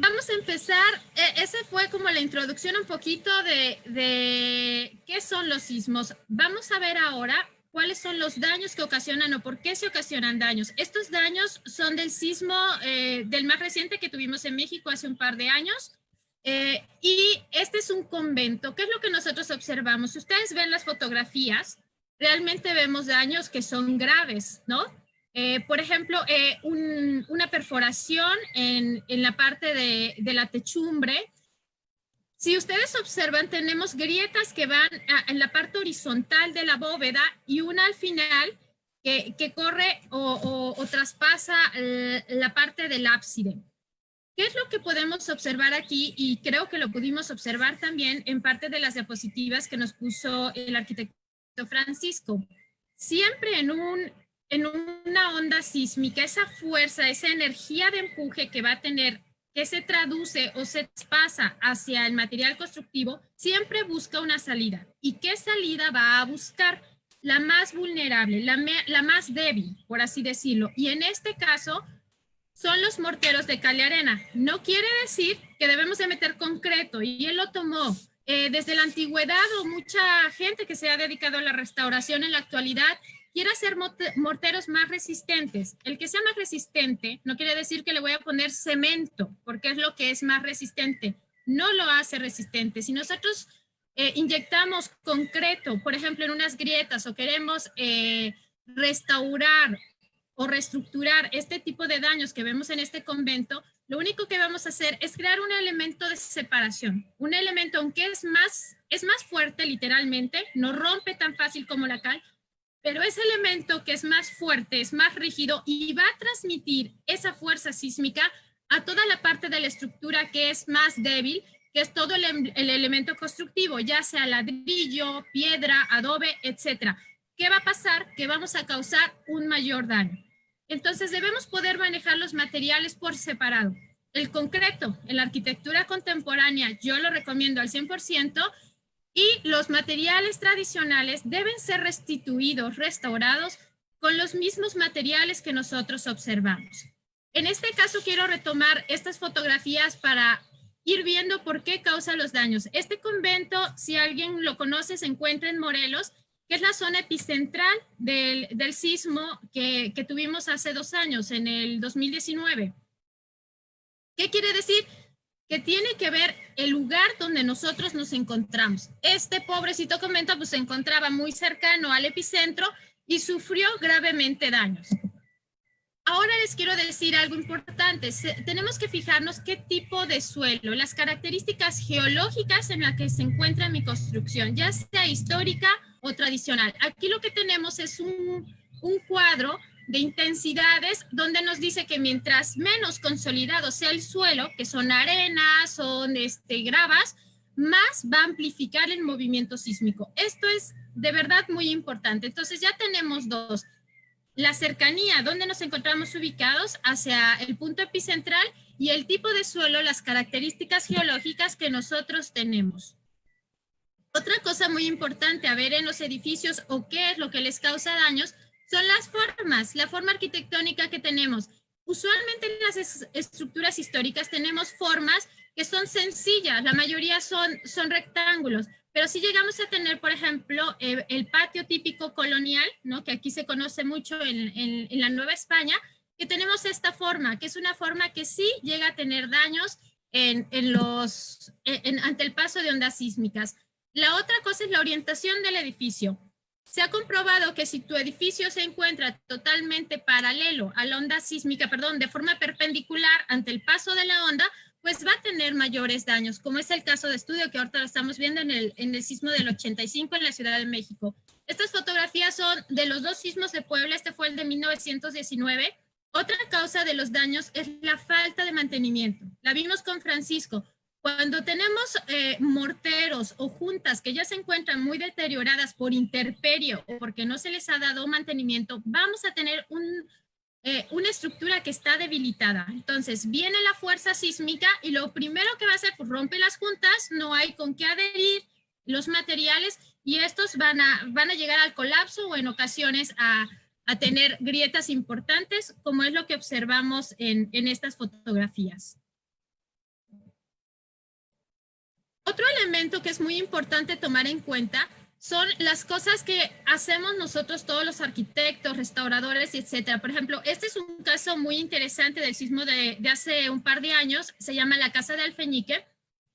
Vamos a empezar, ese fue como la introducción un poquito de qué son los sismos. Vamos a ver ahora cuáles son los daños que ocasionan o por qué se ocasionan daños. Estos daños son del sismo, del más reciente que tuvimos en México hace un par de años. Y este es un convento. ¿Qué es lo que nosotros observamos? Si ustedes ven las fotografías, realmente vemos daños que son graves, ¿no? Por ejemplo, una perforación en la parte de la techumbre. Si ustedes observan, tenemos grietas que van en la parte horizontal de la bóveda y una al final que corre o traspasa la parte del ábside. ¿Qué es lo que podemos observar aquí? Y creo que lo pudimos observar también en parte de las diapositivas que nos puso el arquitecto Francisco. Siempre en una onda sísmica, esa fuerza, esa energía de empuje que va a tener, que se traduce o se pasa hacia el material constructivo, siempre busca una salida. ¿Y qué salida va a buscar? La más vulnerable, la más débil, por así decirlo. Y en este caso son los morteros de cal y arena. No quiere decir que debemos de meter concreto, y él lo tomó desde la antigüedad, o mucha gente que se ha dedicado a la restauración en la actualidad quiere hacer morteros más resistentes. El que sea más resistente no quiere decir que le voy a poner cemento, porque es lo que es más resistente. No lo hace resistente. Si nosotros inyectamos concreto, por ejemplo, en unas grietas, o queremos restaurar o reestructurar este tipo de daños que vemos en este convento, lo único que vamos a hacer es crear un elemento de separación. Un elemento, aunque es más fuerte literalmente, no rompe tan fácil como la cal, pero ese elemento que es más fuerte, es más rígido y va a transmitir esa fuerza sísmica a toda la parte de la estructura que es más débil, que es todo el elemento constructivo, ya sea ladrillo, piedra, adobe, etc. ¿Qué va a pasar? Que vamos a causar un mayor daño. Entonces debemos poder manejar los materiales por separado. El concreto en la arquitectura contemporánea yo lo recomiendo al 100%, y los materiales tradicionales deben ser restituidos, restaurados con los mismos materiales que nosotros observamos. En este caso quiero retomar estas fotografías para ir viendo por qué causa los daños. Este convento, si alguien lo conoce, se encuentra en Morelos, que es la zona epicentral del sismo que tuvimos hace 2 años, en el 2019. ¿Qué quiere decir? Que tiene que ver el lugar donde nosotros nos encontramos. Este pobrecito convento pues se encontraba muy cercano al epicentro y sufrió gravemente daños. Ahora les quiero decir algo importante. Tenemos que fijarnos qué tipo de suelo, las características geológicas en las que se encuentra mi construcción, ya sea histórica o tradicional. Aquí lo que tenemos es un cuadro de intensidades donde nos dice que mientras menos consolidado sea el suelo, que son arenas, son gravas, más va a amplificar el movimiento sísmico. Esto es de verdad muy importante. Entonces ya tenemos dos: la cercanía, donde nos encontramos ubicados hacia el punto epicentral, y el tipo de suelo, las características geológicas que nosotros tenemos. Otra cosa muy importante a ver en los edificios, o qué es lo que les causa daños, son las formas, la forma arquitectónica que tenemos. Usualmente en las estructuras históricas tenemos formas que son sencillas, la mayoría son rectángulos, pero si llegamos a tener, por ejemplo, el patio típico colonial, ¿no?, que aquí se conoce mucho en la Nueva España, que tenemos esta forma, que es una forma que sí llega a tener daños ante el paso de ondas sísmicas. La otra cosa es la orientación del edificio. Se ha comprobado que si tu edificio se encuentra totalmente paralelo a la onda sísmica, de forma perpendicular ante el paso de la onda, pues va a tener mayores daños, como es el caso de estudio que ahorita lo estamos viendo en el sismo del 85 en la Ciudad de México. Estas fotografías son de los 2 sismos de Puebla. Este fue el de 1919. Otra causa de los daños es la falta de mantenimiento. La vimos con Francisco. Cuando tenemos morteros o juntas que ya se encuentran muy deterioradas por intemperie o porque no se les ha dado mantenimiento, vamos a tener una estructura que está debilitada. Entonces viene la fuerza sísmica y lo primero que va a hacer, pues rompe las juntas, no hay con qué adherir los materiales y estos van a llegar al colapso o en ocasiones a tener grietas importantes, como es lo que observamos en estas fotografías. Otro elemento que es muy importante tomar en cuenta son las cosas que hacemos nosotros todos los arquitectos, restauradores, etcétera. Por ejemplo, este es un caso muy interesante del sismo de hace un par de años, se llama la Casa de Alfeñique,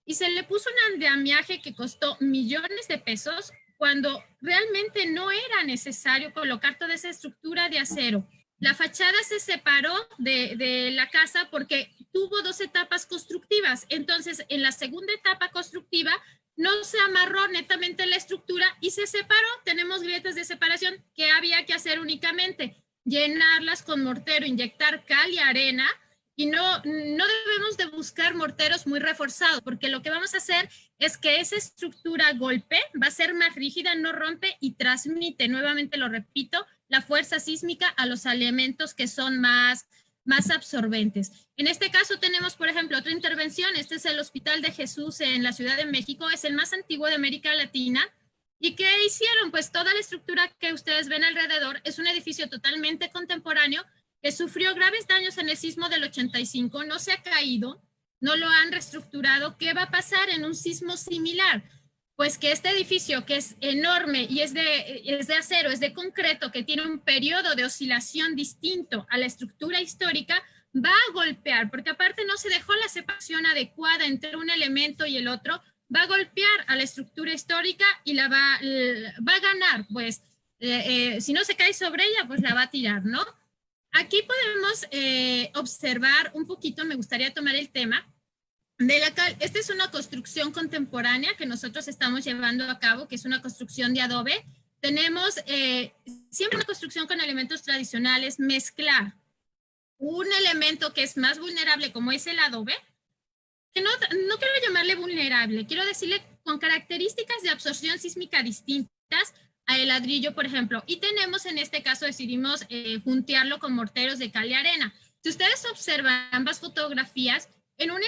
y se le puso un andamiaje que costó millones de pesos cuando realmente no era necesario colocar toda esa estructura de acero. La fachada se separó de la casa porque tuvo 2 etapas constructivas. Entonces, en la segunda etapa constructiva, no se amarró netamente la estructura y se separó. Tenemos grietas de separación que había que hacer únicamente, llenarlas con mortero, inyectar cal y arena, y no debemos de buscar morteros muy reforzados, porque lo que vamos a hacer es que esa estructura golpe, va a ser más rígida, no rompe y transmite, nuevamente lo repito, la fuerza sísmica a los elementos que son más absorbentes. En este caso tenemos, por ejemplo, otra intervención. Este es el Hospital de Jesús en la Ciudad de México, es el más antiguo de América Latina. ¿Y qué hicieron? Pues toda la estructura que ustedes ven alrededor es un edificio totalmente contemporáneo que sufrió graves daños en el sismo del 85, no se ha caído, no lo han reestructurado. ¿Qué va a pasar en un sismo similar? Pues que este edificio, que es enorme y es de acero, es de concreto, que tiene un periodo de oscilación distinto a la estructura histórica, va a golpear, porque aparte no se dejó la separación adecuada entre un elemento y el otro, va a golpear a la estructura histórica y va a ganar, pues, si no se cae sobre ella, pues la va a tirar, ¿no? Aquí podemos observar un poquito, me gustaría tomar el tema de la cal. Esta es una construcción contemporánea que nosotros estamos llevando a cabo, que es una construcción de adobe. Tenemos siempre una construcción con elementos tradicionales, mezclar un elemento que es más vulnerable como es el adobe, que no quiero llamarle vulnerable, quiero decirle con características de absorción sísmica distintas al ladrillo, por ejemplo, y tenemos en este caso decidimos juntearlo con morteros de cal y arena. Si ustedes observan ambas fotografías, en un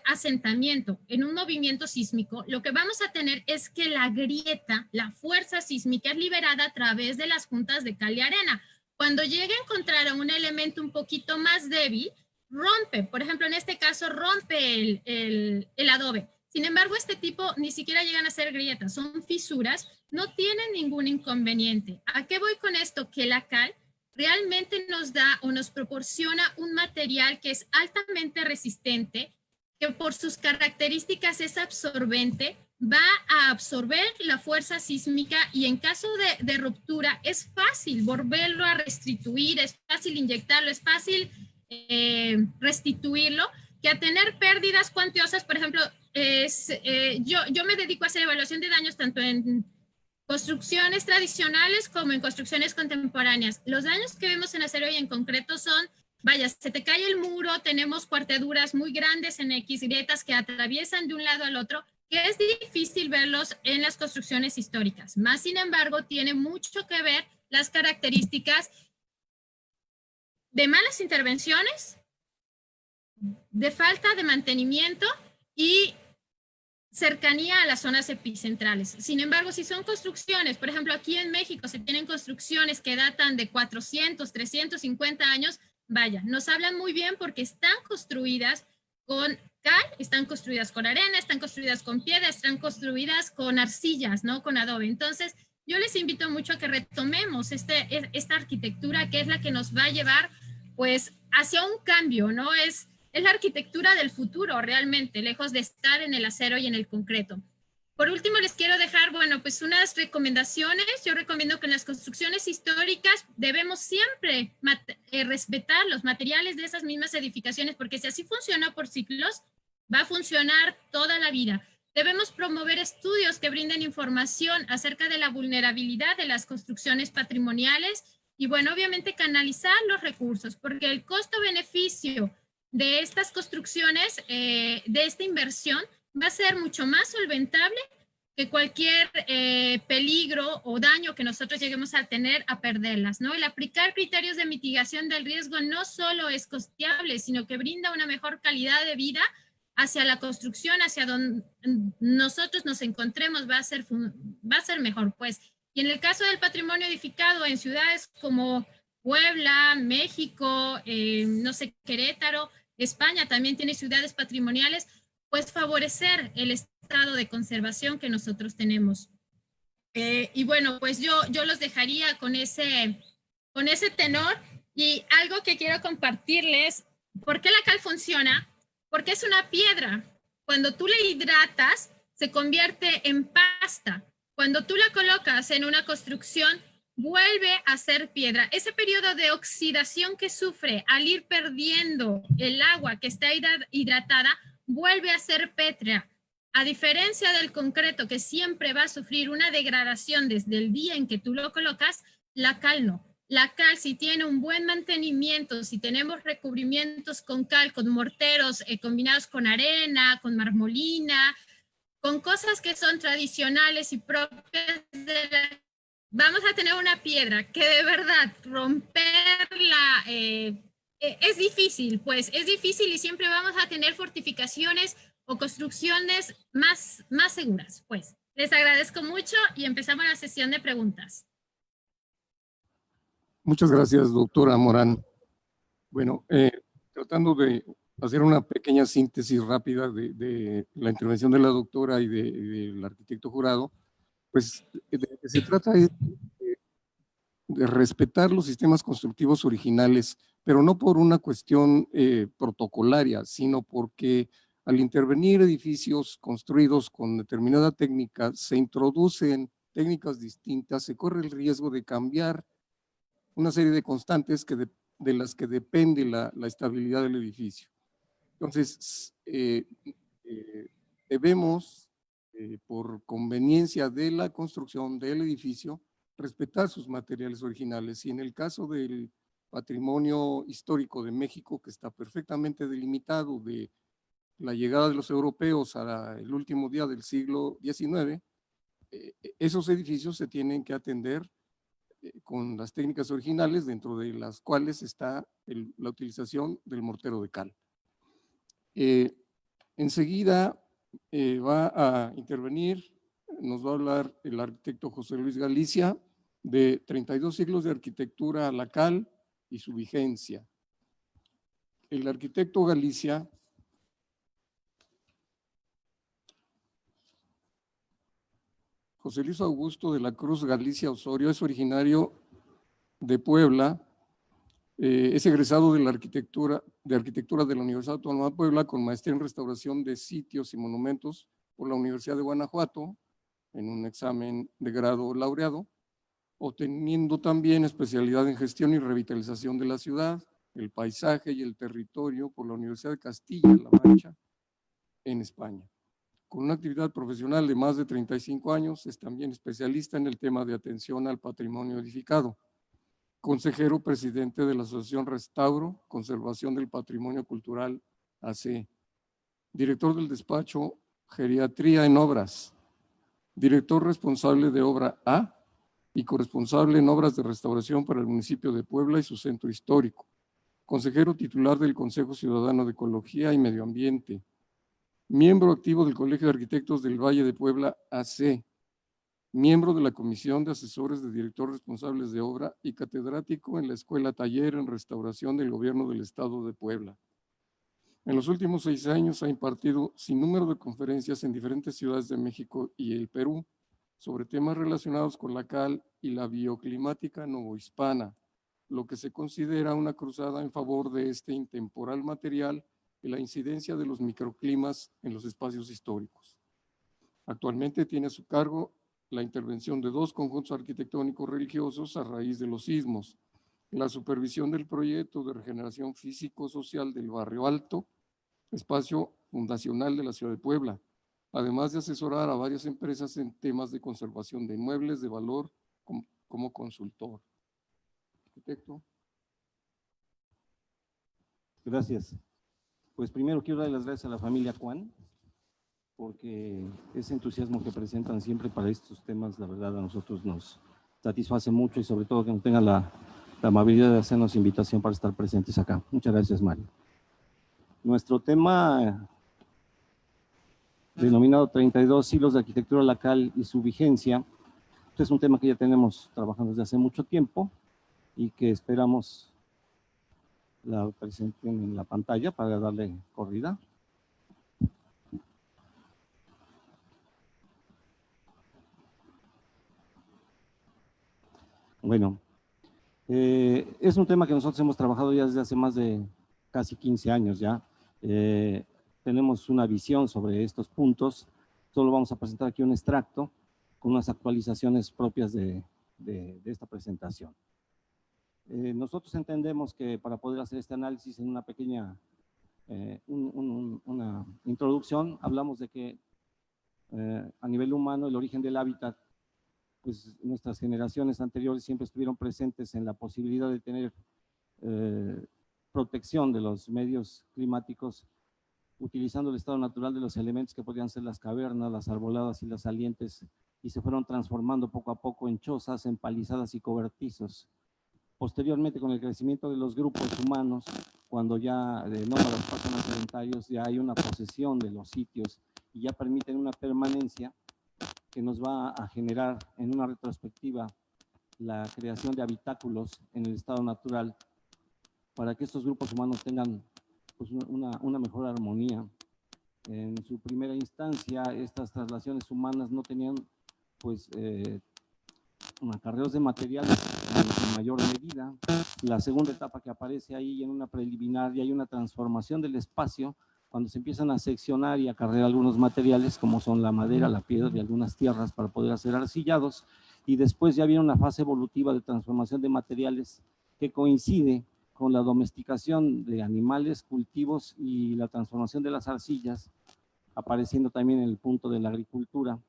asentamiento, en un movimiento sísmico, lo que vamos a tener es que la grieta, la fuerza sísmica es liberada a través de las juntas de cal y arena. Cuando llegue a encontrar a un elemento un poquito más débil, rompe, por ejemplo, en este caso rompe el adobe. Sin embargo, este tipo ni siquiera llegan a ser grietas, son fisuras, no tienen ningún inconveniente. ¿A qué voy con esto? Que la cal realmente nos da o nos proporciona un material que es altamente resistente, que por sus características es absorbente, va a absorber la fuerza sísmica y en caso de ruptura es fácil volverlo a restituir, es fácil inyectarlo, es fácil restituirlo, que a tener pérdidas cuantiosas. Por ejemplo, yo me dedico a hacer evaluación de daños tanto en construcciones tradicionales como en construcciones contemporáneas. Los daños que vemos en acero y en concreto son, vaya, se te cae el muro, tenemos cuarteduras muy grandes en X, grietas que atraviesan de un lado al otro, que es difícil verlos en las construcciones históricas. Más sin embargo, tiene mucho que ver las características de malas intervenciones, de falta de mantenimiento y cercanía a las zonas epicentrales. Sin embargo, si son construcciones, por ejemplo, aquí en México se tienen construcciones que datan de 400, 350 años, vaya, nos hablan muy bien porque están construidas con cal, están construidas con arena, están construidas con piedra, están construidas con arcillas, ¿no? Con adobe. Entonces, yo les invito mucho a que retomemos esta arquitectura que es la que nos va a llevar, pues, hacia un cambio, ¿no? Es la arquitectura del futuro realmente, lejos de estar en el acero y en el concreto. Por último, les quiero dejar, bueno, pues unas recomendaciones. Yo recomiendo que en las construcciones históricas debemos siempre respetar los materiales de esas mismas edificaciones, porque si así funciona por ciclos, va a funcionar toda la vida. Debemos promover estudios que brinden información acerca de la vulnerabilidad de las construcciones patrimoniales y, bueno, obviamente canalizar los recursos, porque el costo-beneficio de estas construcciones, de esta inversión, va a ser mucho más solventable que cualquier peligro o daño que nosotros lleguemos a tener a perderlas, ¿no? El aplicar criterios de mitigación del riesgo no solo es costeable, sino que brinda una mejor calidad de vida hacia la construcción, hacia donde nosotros nos encontremos, va a ser mejor, pues. Y en el caso del patrimonio edificado en ciudades como Puebla, México, no sé, Querétaro, España también tiene ciudades patrimoniales, pues favorecer el estado de conservación que nosotros tenemos. Y bueno, pues yo los dejaría con ese tenor. Y algo que quiero compartirles, ¿por qué la cal funciona? Porque es una piedra. Cuando tú la hidratas, se convierte en pasta. Cuando tú la colocas en una construcción, vuelve a ser piedra. Ese periodo de oxidación que sufre al ir perdiendo el agua que está hidratada, vuelve a ser pétrea. A diferencia del concreto, que siempre va a sufrir una degradación desde el día en que tú lo colocas, la cal no. La cal, si tiene un buen mantenimiento, si tenemos recubrimientos con cal, con morteros combinados con arena, con marmolina, con cosas que son tradicionales y propias de la... Vamos a tener una piedra que de verdad romperla es difícil, pues es difícil, y siempre vamos a tener fortificaciones o construcciones más seguras, pues. Les agradezco mucho y empezamos la sesión de preguntas. Muchas gracias, doctora Morán. Bueno, tratando de hacer una pequeña síntesis rápida de la intervención de la doctora y del arquitecto jurado, pues de lo que se trata es de respetar los sistemas constructivos originales, pero no por una cuestión protocolaria, sino porque al intervenir edificios construidos con determinada técnica, se introducen técnicas distintas, se corre el riesgo de cambiar una serie de constantes de las que depende la estabilidad del edificio. Entonces, debemos, por conveniencia de la construcción del edificio, respetar sus materiales originales. Y en el caso del patrimonio histórico de México, que está perfectamente delimitado de la llegada de los europeos al último día del siglo XIX, esos edificios se tienen que atender con las técnicas originales, dentro de las cuales está la utilización del mortero de cal. Enseguida va a intervenir, nos va a hablar el arquitecto José Luis Galicia de 32 siglos de arquitectura a la cal y su vigencia. El arquitecto Galicia José Luis Augusto de la Cruz Galicia Osorio es originario de Puebla, es egresado de la arquitectura de la Universidad Autónoma de Puebla con maestría en restauración de sitios y monumentos por la Universidad de Guanajuato en un examen de grado laureado, obteniendo también especialidad en gestión y revitalización de la ciudad, el paisaje y el territorio por la Universidad de Castilla-La Mancha en España. Con una actividad profesional de más de 35 años, es también especialista en el tema de atención al patrimonio edificado. Consejero presidente de la Asociación Restauro, Conservación del Patrimonio Cultural, AC. Director del despacho Geriatría en Obras. Director responsable de Obra A y corresponsable en obras de restauración para el municipio de Puebla y su centro histórico. Consejero titular del Consejo Ciudadano de Ecología y Medio Ambiente. Miembro activo del Colegio de Arquitectos del Valle de Puebla, AC. Miembro de la Comisión de Asesores de Directores Responsables de Obra y catedrático en la Escuela Taller en Restauración del Gobierno del Estado de Puebla. En los últimos 6 años ha impartido sin número de conferencias en diferentes ciudades de México y el Perú sobre temas relacionados con la cal y la bioclimática novohispana, lo que se considera una cruzada en favor de este intemporal material y la incidencia de los microclimas en los espacios históricos. Actualmente tiene a su cargo la intervención de 2 conjuntos arquitectónicos religiosos a raíz de los sismos, la supervisión del proyecto de regeneración físico-social del Barrio Alto, espacio fundacional de la ciudad de Puebla, además de asesorar a varias empresas en temas de conservación de inmuebles de valor como consultor. Arquitecto. Gracias. Pues primero quiero dar las gracias a la familia Juan, porque ese entusiasmo que presentan siempre para estos temas, la verdad, a nosotros nos satisface mucho y sobre todo que nos tengan la amabilidad de hacernos invitación para estar presentes acá. Muchas gracias, Mario. Nuestro tema, denominado 32 siglos de arquitectura local y su vigencia, es un tema que ya tenemos trabajando desde hace mucho tiempo y que esperamos la presenten en la pantalla para darle corrida. Bueno, es un tema que nosotros hemos trabajado ya desde hace más de casi 15 años ya. Tenemos una visión sobre estos puntos. Solo vamos a presentar aquí un extracto con unas actualizaciones propias de esta presentación. Nosotros entendemos que para poder hacer este análisis en una pequeña una introducción, hablamos de que a nivel humano el origen del hábitat, pues nuestras generaciones anteriores siempre estuvieron presentes en la posibilidad de tener protección de los medios climáticos, utilizando el estado natural de los elementos que podían ser las cavernas, las arboladas y las salientes, y se fueron transformando poco a poco en chozas, en palizadas y cobertizos. Posteriormente, con el crecimiento de los grupos humanos, cuando ya de nómadas pasan a sedentarios, ya hay una posesión de los sitios y ya permiten una permanencia que nos va a generar en una retrospectiva la creación de habitáculos en el estado natural para que estos grupos humanos tengan pues, una mejor armonía. En su primera instancia, estas traslaciones humanas no tenían pues acarreos de materiales en mayor medida. La segunda etapa que aparece ahí en una preliminar, y hay una transformación del espacio cuando se empiezan a seccionar y acarrear algunos materiales como son la madera, la piedra y algunas tierras para poder hacer arcillados, y después ya viene una fase evolutiva de transformación de materiales que coincide con la domesticación de animales, cultivos y la transformación de las arcillas, apareciendo también en el punto de la agricultura,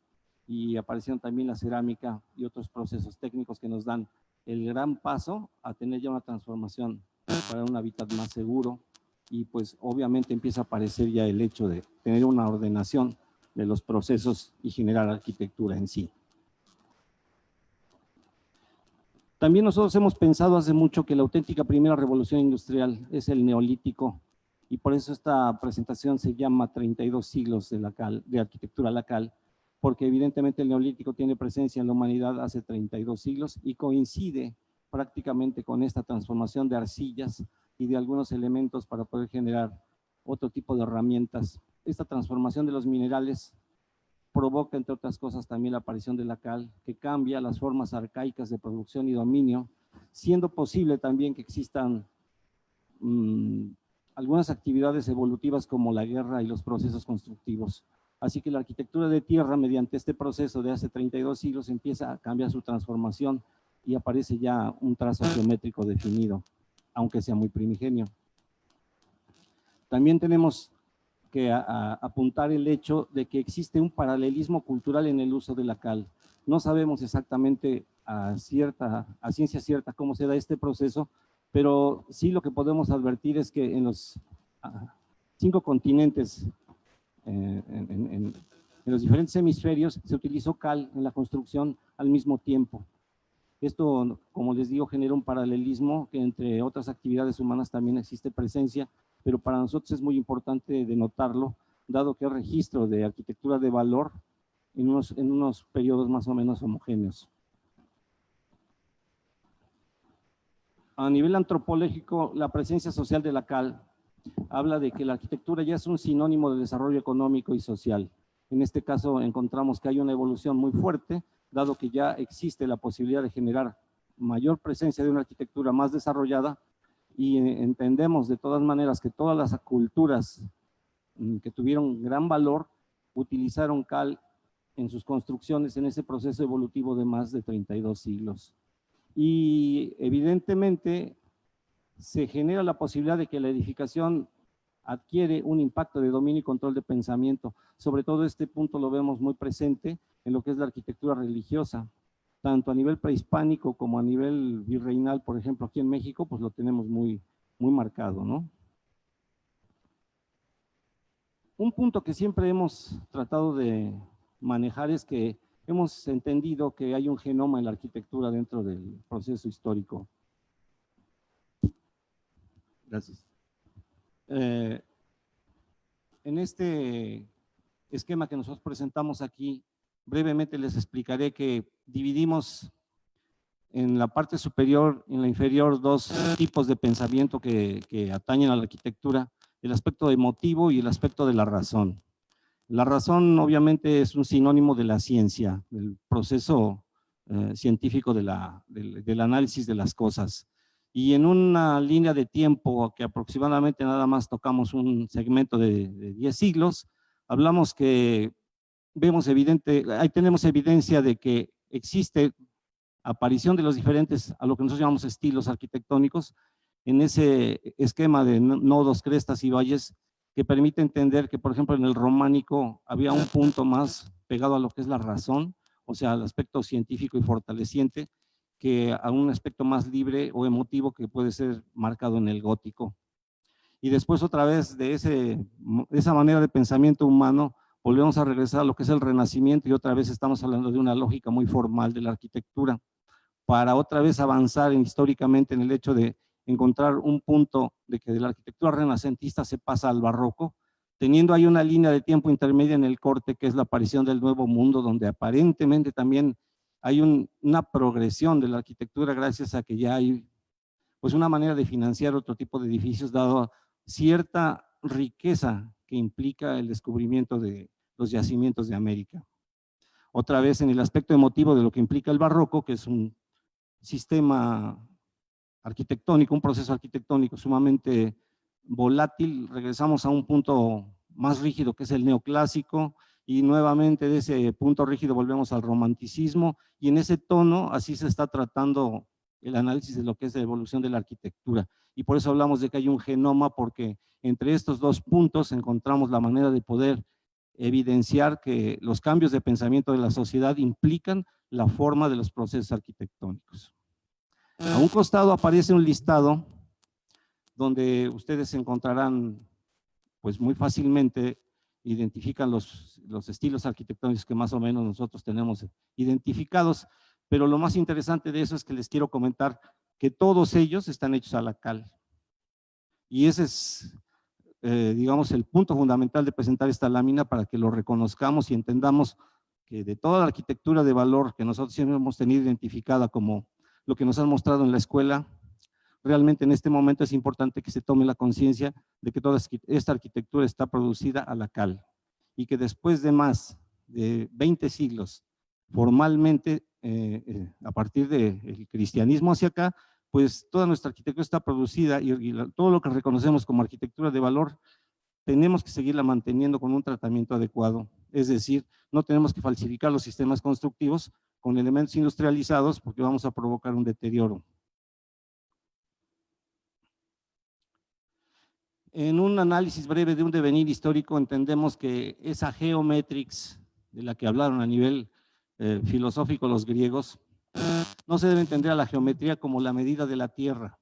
y aparecieron también la cerámica y otros procesos técnicos que nos dan el gran paso a tener ya una transformación para un hábitat más seguro, y pues obviamente empieza a aparecer ya el hecho de tener una ordenación de los procesos y generar arquitectura en sí. También nosotros hemos pensado hace mucho que la auténtica primera revolución industrial es el neolítico, y por eso esta presentación se llama 32 siglos de arquitectura local, porque evidentemente el neolítico tiene presencia en la humanidad hace 32 siglos y coincide prácticamente con esta transformación de arcillas y de algunos elementos para poder generar otro tipo de herramientas. Esta transformación de los minerales provoca, entre otras cosas, también la aparición de la cal, que cambia las formas arcaicas de producción y dominio, siendo posible también que existan algunas actividades evolutivas como la guerra y los procesos constructivos. Así que la arquitectura de tierra, mediante este proceso de hace 32 siglos, empieza a cambiar su transformación y aparece ya un trazo geométrico definido, aunque sea muy primigenio. También tenemos que apuntar el hecho de que existe un paralelismo cultural en el uso de la cal. No sabemos exactamente a ciencia cierta cómo se da este proceso, pero sí lo que podemos advertir es que en los 5 continentes, en los diferentes hemisferios, se utilizó cal en la construcción al mismo tiempo. Esto, como les digo, genera un paralelismo que entre otras actividades humanas también existe presencia, pero para nosotros es muy importante denotarlo, dado que hay registro de arquitectura de valor en unos periodos más o menos homogéneos. A nivel antropológico, la presencia social de la cal habla de que la arquitectura ya es un sinónimo de desarrollo económico y social. En este caso encontramos que hay una evolución muy fuerte, dado que ya existe la posibilidad de generar mayor presencia de una arquitectura más desarrollada, y entendemos de todas maneras que todas las culturas que tuvieron gran valor utilizaron cal en sus construcciones en ese proceso evolutivo de más de 32 siglos. Y evidentemente se genera la posibilidad de que la edificación adquiere un impacto de dominio y control de pensamiento. Sobre todo este punto lo vemos muy presente en lo que es la arquitectura religiosa, tanto a nivel prehispánico como a nivel virreinal, por ejemplo, aquí en México, pues lo tenemos muy marcado, ¿no? Un punto que siempre hemos tratado de manejar es que hemos entendido que hay un genoma en la arquitectura dentro del proceso histórico. Gracias. En este esquema que nosotros presentamos aquí, brevemente les explicaré que dividimos en la parte superior y en la inferior dos tipos de pensamiento que atañen a la arquitectura, el aspecto emotivo y el aspecto de la razón. La razón obviamente es un sinónimo de la ciencia, del proceso científico del análisis de las cosas. Y en una línea de tiempo que aproximadamente nada más tocamos un segmento de 10 siglos, hablamos que ahí tenemos evidencia de que existe aparición de los diferentes, a lo que nosotros llamamos estilos arquitectónicos, en ese esquema de nodos, crestas y valles, que permite entender que, por ejemplo, en el románico había un punto más pegado a lo que es la razón, o sea, al aspecto científico y fortaleciente, que a un aspecto más libre o emotivo que puede ser marcado en el gótico. Y después otra vez de esa manera de pensamiento humano, volvemos a regresar a lo que es el Renacimiento y otra vez estamos hablando de una lógica muy formal de la arquitectura, para otra vez avanzar históricamente en el hecho de encontrar un punto de que de la arquitectura renacentista se pasa al barroco, teniendo ahí una línea de tiempo intermedia en el corte, que es la aparición del Nuevo Mundo, donde aparentemente también hay una progresión de la arquitectura gracias a que ya hay pues una manera de financiar otro tipo de edificios, dado cierta riqueza que implica el descubrimiento de los yacimientos de América. Otra vez en el aspecto emotivo de lo que implica el barroco, que es un sistema arquitectónico, un proceso arquitectónico sumamente volátil, regresamos a un punto más rígido que es el neoclásico y nuevamente de ese punto rígido volvemos al romanticismo y en ese tono así se está tratando el análisis de lo que es la evolución de la arquitectura y por eso hablamos de que hay un genoma porque entre estos dos puntos encontramos la manera de poder evidenciar que los cambios de pensamiento de la sociedad implican la forma de los procesos arquitectónicos. A un costado aparece un listado donde ustedes encontrarán, pues muy fácilmente, identifican los estilos arquitectónicos que más o menos nosotros tenemos identificados, pero lo más interesante de eso es que les quiero comentar que todos ellos están hechos a la cal. Y ese es, digamos, el punto fundamental de presentar esta lámina para que lo reconozcamos y entendamos que de toda la arquitectura de valor que nosotros siempre hemos tenido identificada como lo que nos han mostrado en la escuela, realmente en este momento es importante que se tome la conciencia de que toda esta arquitectura está producida a la cal y que después de más de 20 siglos, formalmente, a partir del cristianismo hacia acá, pues toda nuestra arquitectura está producida y todo lo que reconocemos como arquitectura de valor, tenemos que seguirla manteniendo con un tratamiento adecuado. Es decir, no tenemos que falsificar los sistemas constructivos con elementos industrializados porque vamos a provocar un deterioro. En un análisis breve de un devenir histórico entendemos que esa geometrix de la que hablaron a nivel filosófico los griegos, no se debe entender a la geometría como la medida de la Tierra,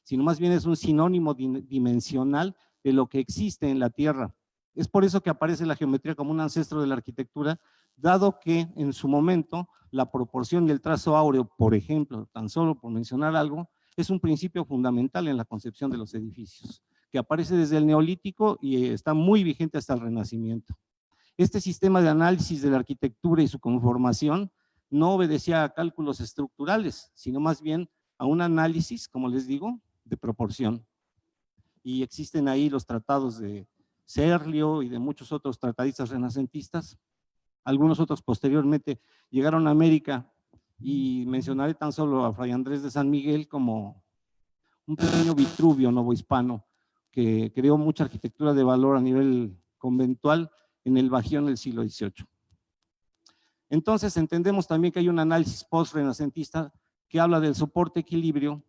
sino más bien es un sinónimo dimensional de lo que existe en la Tierra. Es por eso que aparece la geometría como un ancestro de la arquitectura, dado que en su momento la proporción y el trazo áureo, por ejemplo, tan solo por mencionar algo, es un principio fundamental en la concepción de los edificios, que aparece desde el Neolítico y está muy vigente hasta el Renacimiento. Este sistema de análisis de la arquitectura y su conformación no obedecía a cálculos estructurales, sino más bien a un análisis, como les digo, de proporción. Y existen ahí los tratados de Serlio y de muchos otros tratadistas renacentistas. Algunos otros posteriormente llegaron a América y mencionaré tan solo a Fray Andrés de San Miguel como un pequeño Vitruvio novohispano que creó mucha arquitectura de valor a nivel conventual en el Bajío en el siglo XVIII. Entonces entendemos también que hay un análisis post-renacentista que habla del soporte equilibrio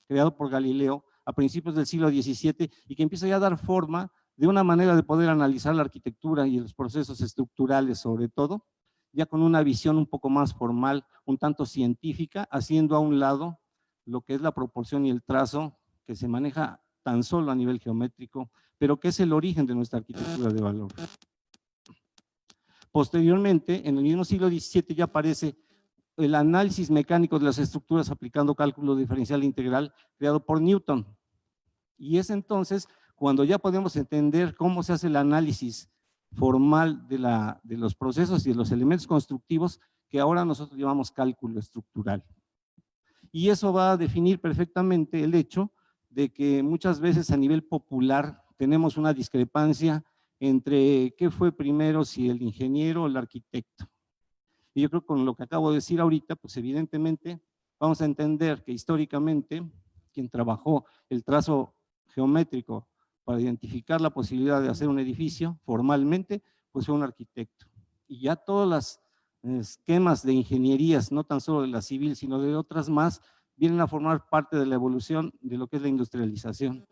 creado por Galileo a principios del siglo XVII y que empieza ya a dar forma de una manera de poder analizar la arquitectura y los procesos estructurales sobre todo, ya con una visión un poco más formal, un tanto científica, haciendo a un lado lo que es la proporción y el trazo que se maneja tan solo a nivel geométrico pero que es el origen de nuestra arquitectura de valor. Posteriormente, en el mismo siglo XVII ya aparece el análisis mecánico de las estructuras aplicando cálculo diferencial integral creado por Newton. Y es entonces cuando ya podemos entender cómo se hace el análisis formal de los procesos y de los elementos constructivos que ahora nosotros llamamos cálculo estructural. Y eso va a definir perfectamente el hecho de que muchas veces a nivel popular tenemos una discrepancia entre qué fue primero, si el ingeniero o el arquitecto. Y yo creo que con lo que acabo de decir ahorita, pues evidentemente vamos a entender que históricamente quien trabajó el trazo geométrico para identificar la posibilidad de hacer un edificio formalmente, pues fue un arquitecto. Y ya todas las esquemas de ingenierías, no tan solo de la civil, sino de otras más, vienen a formar parte de la evolución de lo que es la industrialización.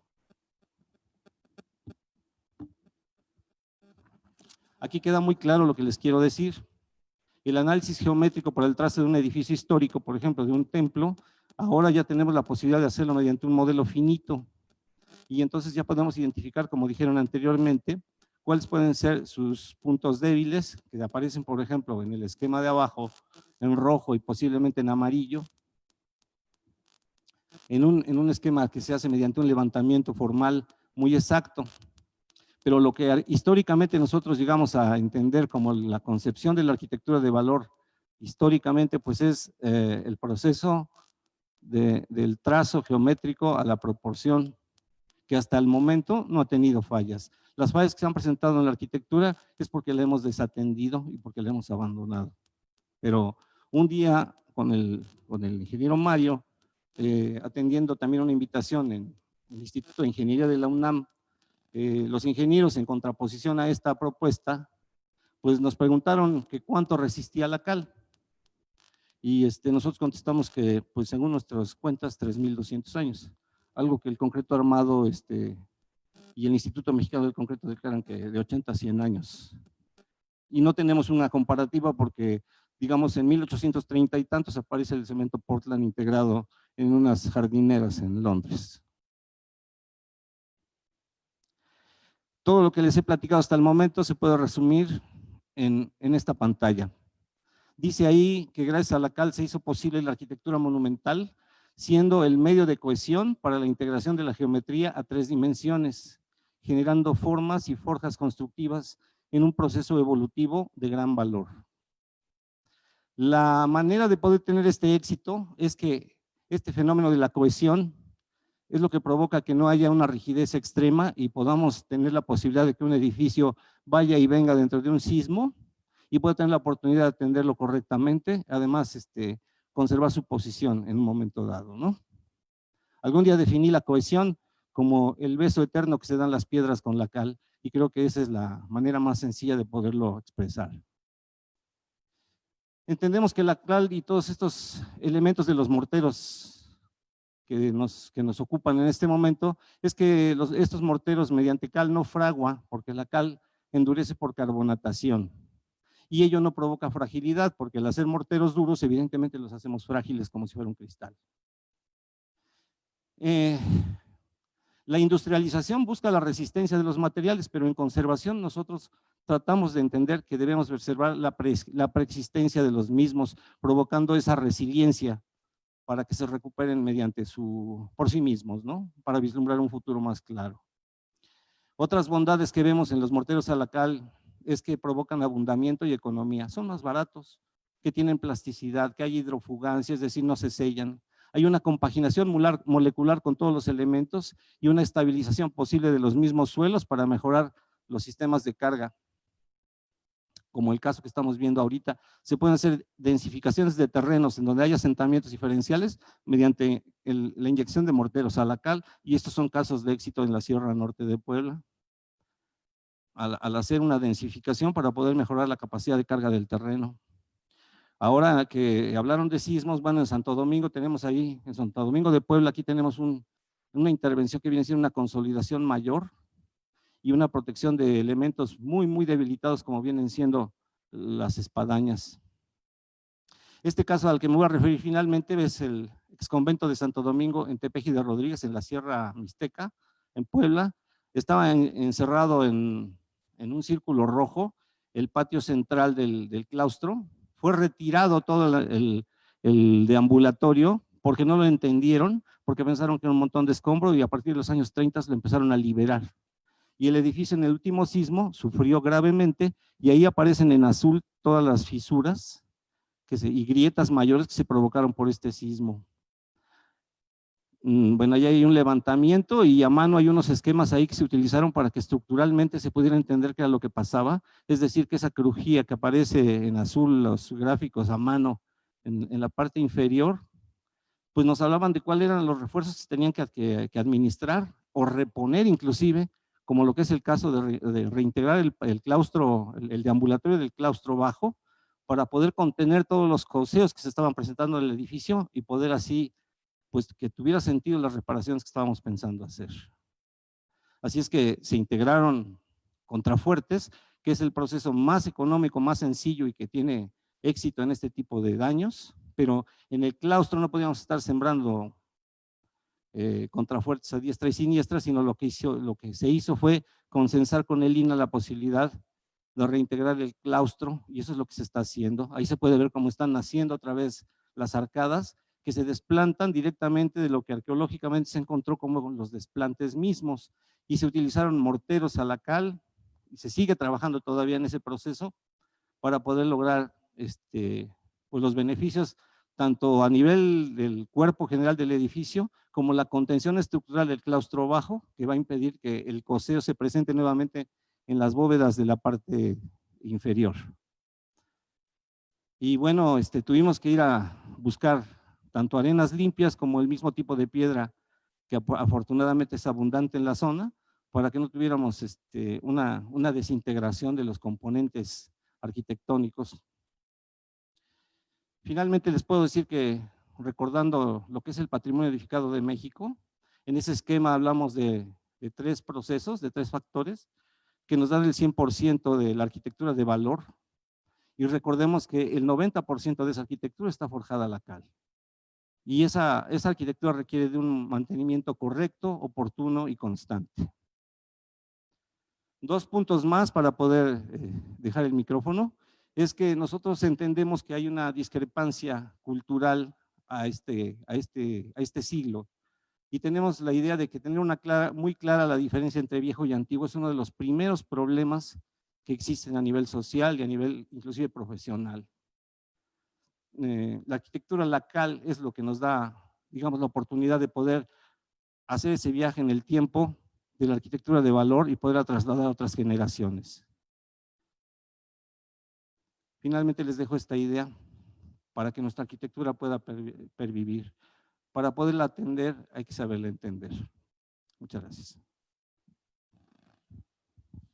Aquí queda muy claro lo que les quiero decir. El análisis geométrico para el trazo de un edificio histórico, por ejemplo, de un templo, ahora ya tenemos la posibilidad de hacerlo mediante un modelo finito. Y entonces ya podemos identificar, como dijeron anteriormente, cuáles pueden ser sus puntos débiles, que aparecen, por ejemplo, en el esquema de abajo, en rojo y posiblemente en amarillo, en un esquema que se hace mediante un levantamiento formal muy exacto. Pero lo que históricamente nosotros llegamos a entender como la concepción de la arquitectura de valor, históricamente, pues es el proceso del trazo geométrico a la proporción, que hasta el momento no ha tenido fallas. Las fallas que se han presentado en la arquitectura es porque la hemos desatendido y porque la hemos abandonado. Pero un día con el ingeniero Mario, atendiendo también una invitación en el Instituto de Ingeniería de la UNAM, los ingenieros en contraposición a esta propuesta, pues nos preguntaron que cuánto resistía la cal. Y nosotros contestamos que, pues según nuestras cuentas, 3.200 años. Algo que el concreto armado y el Instituto Mexicano del Concreto declaran que de 80 a 100 años. Y no tenemos una comparativa porque, digamos, en 1830 y tantos aparece el cemento Portland integrado en unas jardineras en Londres. Todo lo que les he platicado hasta el momento se puede resumir en esta pantalla. Dice ahí que gracias a la cal se hizo posible la arquitectura monumental, siendo el medio de cohesión para la integración de la geometría a 3 dimensiones, generando formas y forjas constructivas en un proceso evolutivo de gran valor. La manera de poder tener este éxito es que este fenómeno de la cohesión es lo que provoca que no haya una rigidez extrema y podamos tener la posibilidad de que un edificio vaya y venga dentro de un sismo y pueda tener la oportunidad de atenderlo correctamente, además conservar su posición en un momento dado, ¿no? Algún día definí la cohesión como el beso eterno que se dan las piedras con la cal y creo que esa es la manera más sencilla de poderlo expresar. Entendemos que la cal y todos estos elementos de los morteros que nos ocupan en este momento es que estos morteros mediante cal no fragua, porque la cal endurece por carbonatación. Y ello no provoca fragilidad, porque al hacer morteros duros, evidentemente los hacemos frágiles como si fuera un cristal. La industrialización busca la resistencia de los materiales, pero en conservación nosotros tratamos de entender que debemos observar la preexistencia de los mismos, provocando esa resiliencia para que se recuperen por sí mismos, ¿no? Para vislumbrar un futuro más claro. Otras bondades que vemos en los morteros a la cal es que provocan abundamiento y economía. Son más baratos, que tienen plasticidad, que hay hidrofugancia, es decir, no se sellan. Hay una compaginación molecular con todos los elementos y una estabilización posible de los mismos suelos para mejorar los sistemas de carga. Como el caso que estamos viendo ahorita, se pueden hacer densificaciones de terrenos en donde hay asentamientos diferenciales mediante la inyección de morteros a la cal, y estos son casos de éxito en la Sierra Norte de Puebla, al hacer una densificación para poder mejorar la capacidad de carga del terreno. Ahora que hablaron de sismos, bueno, en Santo Domingo tenemos ahí, en Santo Domingo de Puebla, aquí tenemos una intervención que viene siendo una consolidación mayor y una protección de elementos muy, muy debilitados como vienen siendo las espadañas. Este caso al que me voy a referir finalmente es el exconvento de Santo Domingo en Tepeji de Rodríguez, en la Sierra Mixteca, en Puebla. estaba encerrado en un círculo rojo, el patio central del claustro. Fue retirado todo el deambulatorio porque no lo entendieron, porque pensaron que era un montón de escombros y a partir de los años 30 lo empezaron a liberar. Y el edificio en el último sismo sufrió gravemente y ahí aparecen en azul todas las fisuras y grietas mayores que se provocaron por este sismo. Bueno, ahí hay un levantamiento y a mano hay unos esquemas ahí que se utilizaron para que estructuralmente se pudiera entender qué era lo que pasaba, es decir, que esa crujía que aparece en azul, los gráficos a mano en la parte inferior, pues nos hablaban de cuáles eran los refuerzos que se tenían que administrar o reponer inclusive, como lo que es el caso de reintegrar el claustro, el deambulatorio del claustro bajo, para poder contener todos los coseos que se estaban presentando en el edificio y poder así pues que tuviera sentido las reparaciones que estábamos pensando hacer. Así es que se integraron contrafuertes, que es el proceso más económico, más sencillo y que tiene éxito en este tipo de daños, pero en el claustro no podíamos estar sembrando contrafuertes a diestra y siniestra, sino lo que se hizo fue consensar con el INAH la posibilidad de reintegrar el claustro, y eso es lo que se está haciendo. Ahí se puede ver cómo están naciendo otra vez las arcadas, que se desplantan directamente de lo que arqueológicamente se encontró como los desplantes mismos, y se utilizaron morteros a la cal, y se sigue trabajando todavía en ese proceso para poder lograr pues los beneficios tanto a nivel del cuerpo general del edificio, como la contención estructural del claustro bajo, que va a impedir que el coseo se presente nuevamente en las bóvedas de la parte inferior. Y bueno, tuvimos que ir a buscar tanto arenas limpias como el mismo tipo de piedra que afortunadamente es abundante en la zona, para que no tuviéramos una desintegración de los componentes arquitectónicos. Finalmente les puedo decir que, recordando lo que es el patrimonio edificado de México, en ese esquema hablamos de 3 procesos, de 3 factores, que nos dan el 100% de la arquitectura de valor, y recordemos que el 90% de esa arquitectura está forjada a la cal. Y esa arquitectura requiere de un mantenimiento correcto, oportuno y constante. 2 puntos más para poder dejar el micrófono, es que nosotros entendemos que hay una discrepancia cultural a este siglo, y tenemos la idea de que tener muy clara la diferencia entre viejo y antiguo es uno de los primeros problemas que existen a nivel social y a nivel inclusive profesional. La arquitectura lacal es lo que nos da, digamos, la oportunidad de poder hacer ese viaje en el tiempo de la arquitectura de valor y poderla trasladar a otras generaciones. Finalmente les dejo esta idea para que nuestra arquitectura pueda pervivir. Para poderla atender hay que saberla entender. Muchas gracias.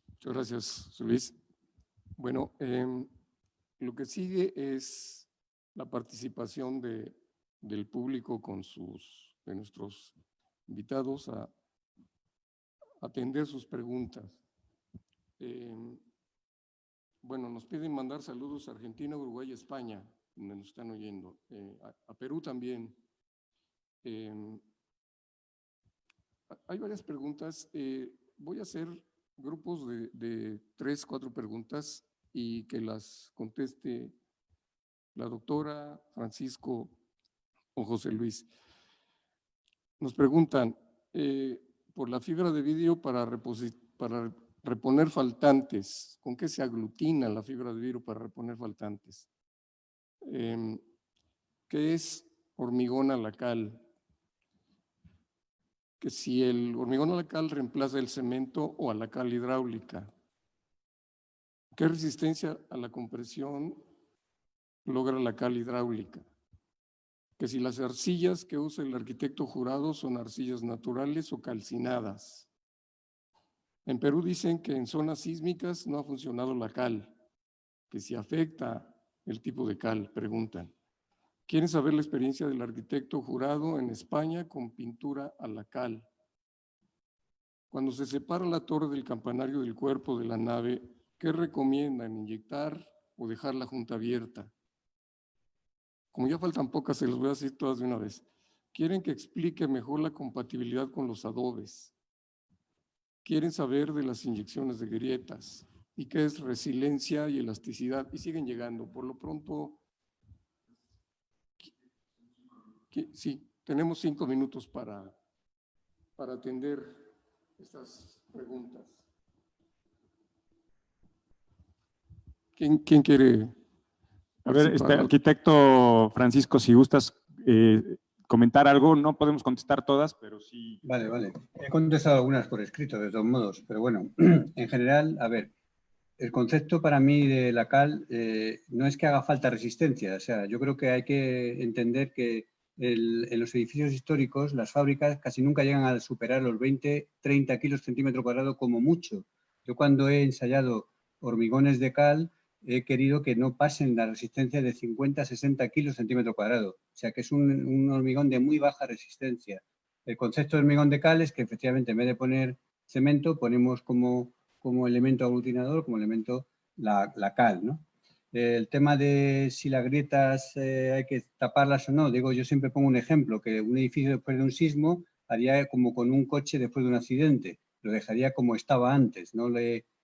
Muchas gracias, Luis. Bueno, lo que sigue es la participación del público de nuestros invitados a atender sus preguntas. Bueno, nos piden mandar saludos a Argentina, Uruguay y España, donde nos están oyendo, a Perú también. Hay varias preguntas. Voy a hacer grupos de 3, 4 preguntas y que las conteste la doctora, Francisco o José Luis. Nos preguntan por la fibra de vidrio para reponer faltantes. ¿Con qué se aglutina la fibra de vidrio para reponer faltantes? ¿Qué es hormigón a la cal? Que si el hormigón a la cal reemplaza el cemento o a la cal hidráulica. ¿Qué resistencia a la compresión logra la cal hidráulica? Que si las arcillas que usa el arquitecto Jurado son arcillas naturales o calcinadas. En Perú dicen que en zonas sísmicas no ha funcionado la cal, que si afecta el tipo de cal, preguntan. ¿Quieren saber la experiencia del arquitecto Jurado en España con pintura a la cal? Cuando se separa la torre del campanario del cuerpo de la nave, ¿qué recomiendan? ¿Inyectar o dejar la junta abierta? Como ya faltan pocas, se las voy a decir todas de una vez. ¿Quieren que explique mejor la compatibilidad con los adobes? quieren saber de las inyecciones de grietas y qué es resiliencia y elasticidad, y siguen llegando. Por lo pronto, sí, tenemos 5 minutos para atender estas preguntas. ¿Quién quiere? A ver, arquitecto Francisco, si gustas comentar algo, no podemos contestar todas, pero sí. Vale. He contestado algunas por escrito, de todos modos, pero bueno, en general, a ver, el concepto para mí de la cal no es que haga falta resistencia, o sea, yo creo que hay que entender que en los edificios históricos las fábricas casi nunca llegan a superar los 20-30 kilos centímetro cuadrado como mucho. Yo cuando he ensayado hormigones de cal he querido que no pasen la resistencia de 50-60 kilos centímetro cuadrado, o sea que es un hormigón de muy baja resistencia. El concepto de hormigón de cal es que efectivamente en vez de poner cemento ponemos como elemento aglutinador, como elemento la cal, ¿no? El tema de si las grietas hay que taparlas o no, digo, yo siempre pongo un ejemplo, que un edificio después de un sismo haría como con un coche después de un accidente, lo dejaría como estaba antes,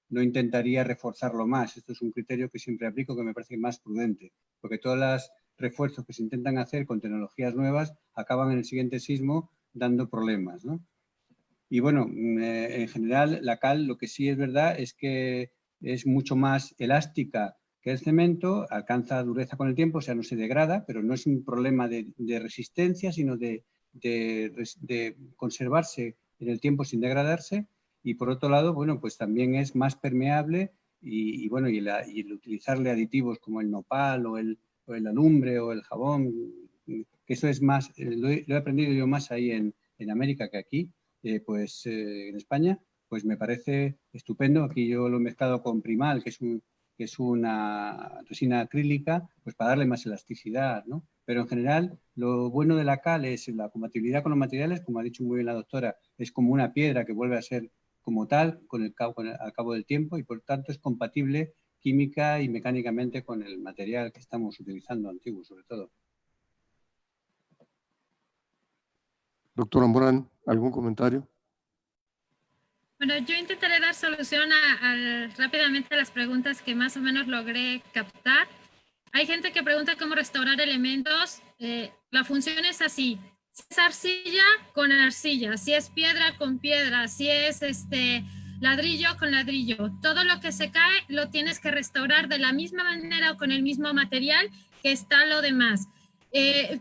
no intentaría reforzarlo más. Esto es un criterio que siempre aplico, que me parece más prudente, porque todos los refuerzos que se intentan hacer con tecnologías nuevas acaban en el siguiente sismo dando problemas, ¿no? Y bueno, en general la cal lo que sí es verdad es que es mucho más elástica que el cemento, alcanza dureza con el tiempo, o sea, no se degrada, pero no es un problema de resistencia, sino de conservarse en el tiempo sin degradarse. Y por otro lado, bueno, pues también es más permeable y el utilizarle aditivos como el nopal o el alumbre o el jabón, que eso es más, lo he aprendido yo más ahí en América que aquí, en España, pues me parece estupendo. Aquí yo lo he mezclado con Primal, que es una resina acrílica, pues para darle más elasticidad, ¿no? Pero en general, lo bueno de la cal es la compatibilidad con los materiales, como ha dicho muy bien la doctora, es como una piedra que vuelve a ser como tal al cabo del tiempo y por tanto es compatible química y mecánicamente con el material que estamos utilizando, antiguo sobre todo. Doctora Morán, ¿algún comentario? Bueno, yo intentaré dar solución rápidamente a las preguntas que más o menos logré captar. Hay gente que pregunta cómo restaurar elementos. La función es así. Si es arcilla, con arcilla. Si es piedra, con piedra. Si es ladrillo, con ladrillo. Todo lo que se cae lo tienes que restaurar de la misma manera o con el mismo material que está lo demás.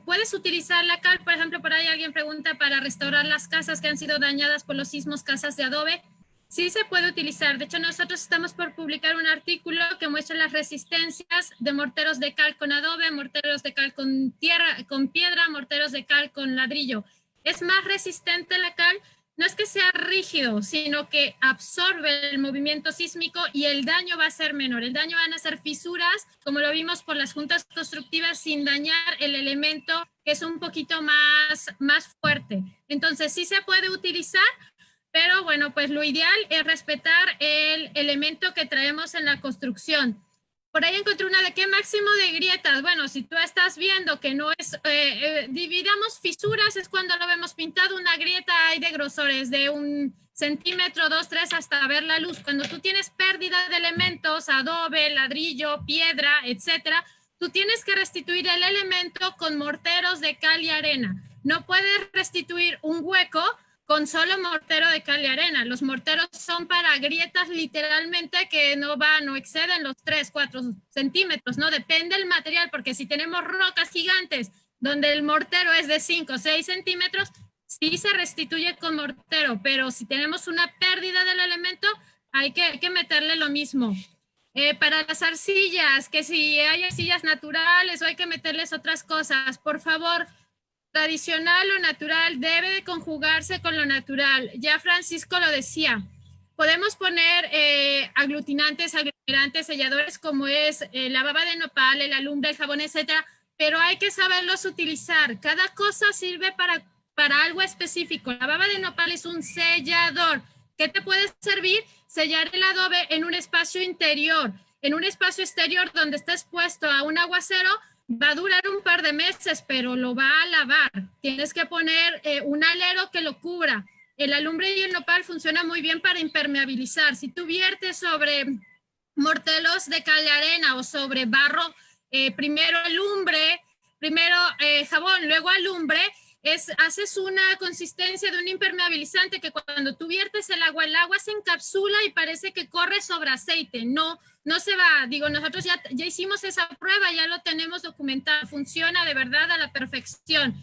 Puedes utilizar la cal, por ejemplo, por ahí alguien pregunta para restaurar las casas que han sido dañadas por los sismos, casas de adobe. Sí se puede utilizar. De hecho, nosotros estamos por publicar un artículo que muestra las resistencias de morteros de cal con adobe, morteros de cal con piedra, morteros de cal con ladrillo. Es más resistente la cal. No es que sea rígido, sino que absorbe el movimiento sísmico y el daño va a ser menor. El daño van a ser fisuras, como lo vimos por las juntas constructivas, sin dañar el elemento que es un poquito más fuerte. Entonces, sí se puede utilizar, pero bueno, pues lo ideal es respetar el elemento que traemos en la construcción. Por ahí encontré una de qué máximo de grietas. Bueno, si tú estás viendo que no es, dividamos fisuras, es cuando lo vemos pintado, una grieta hay de grosores de 1 centímetro, 2, 3, hasta ver la luz. Cuando tú tienes pérdida de elementos, adobe, ladrillo, piedra, etcétera, tú tienes que restituir el elemento con morteros de cal y arena. No puedes restituir un hueco con solo mortero de cal y arena. Los morteros son para grietas literalmente que no exceden los 3, 4 centímetros, ¿no? Depende del material, porque si tenemos rocas gigantes donde el mortero es de 5, 6 centímetros, sí se restituye con mortero, pero si tenemos una pérdida del elemento, hay que meterle lo mismo. Para las arcillas, que si hay arcillas naturales o hay que meterles otras cosas, por favor, tradicional o natural debe de conjugarse con lo natural. Ya Francisco lo decía, podemos poner aglutinantes, aglomerantes, selladores como es la baba de nopal, el alumbre, el jabón, etcétera, pero hay que saberlos utilizar. Cada cosa sirve para algo específico. La baba de nopal es un sellador. ¿Qué te puede servir? Sellar el adobe en un espacio interior. En un espacio exterior donde está expuesto a un aguacero, va a durar un par de meses, pero lo va a lavar. Tienes que poner un alero que lo cubra. el alumbre y el nopal funciona muy bien para impermeabilizar. Si tú viertes sobre morteros de cal y arena o sobre barro, primero alumbre, primero jabón, luego alumbre, haces una consistencia de un impermeabilizante que cuando tú viertes el agua se encapsula y parece que corre sobre aceite. No se va. Digo, nosotros ya hicimos esa prueba, ya lo tenemos documentado. Funciona de verdad a la perfección.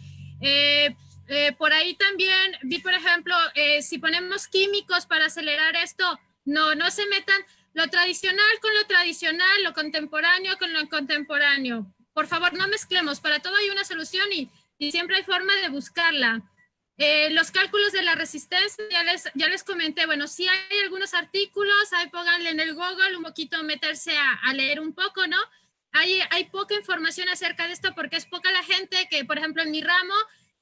Por ahí también vi, por ejemplo, si ponemos químicos para acelerar esto, no se metan lo tradicional con lo tradicional, lo contemporáneo con lo contemporáneo. Por favor, no mezclemos. Para todo hay una solución y siempre hay forma de buscarla. Los cálculos de la resistencia, ya les comenté, bueno, sí hay algunos artículos, ahí pónganle en el Google un poquito, meterse a leer un poco, ¿no? Hay poca información acerca de esto porque es poca la gente que, por ejemplo, en mi ramo,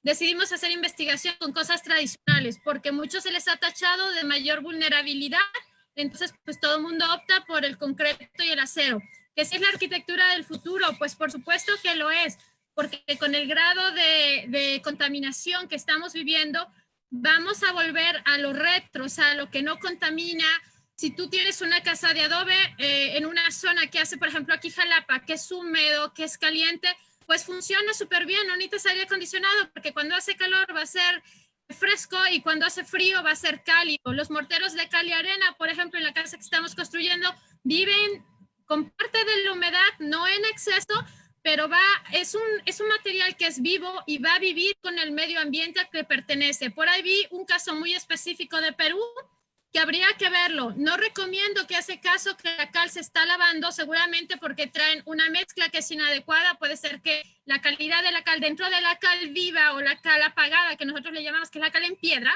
decidimos hacer investigación con cosas tradicionales porque muchos se les ha tachado de mayor vulnerabilidad, entonces pues todo el mundo opta por el concreto y el acero. ¿Que si es la arquitectura del futuro? Pues por supuesto que lo es, porque con el grado de contaminación que estamos viviendo, vamos a volver a lo retro, o sea, a lo que no contamina. Si tú tienes una casa de adobe en una zona que hace, por ejemplo, aquí Jalapa, que es húmedo, que es caliente, pues funciona súper bien, no necesitas aire acondicionado, porque cuando hace calor va a ser fresco y cuando hace frío va a ser cálido. Los morteros de cal y arena, por ejemplo, en la casa que estamos construyendo, viven con parte de la humedad, no en exceso, pero es un material que es vivo y va a vivir con el medio ambiente al que pertenece. Por ahí vi un caso muy específico de Perú, que habría que verlo. No recomiendo que hace caso que la cal se está lavando, seguramente porque traen una mezcla que es inadecuada. Puede ser que la calidad de la cal dentro de la cal viva o la cal apagada, que nosotros le llamamos que es la cal en piedra,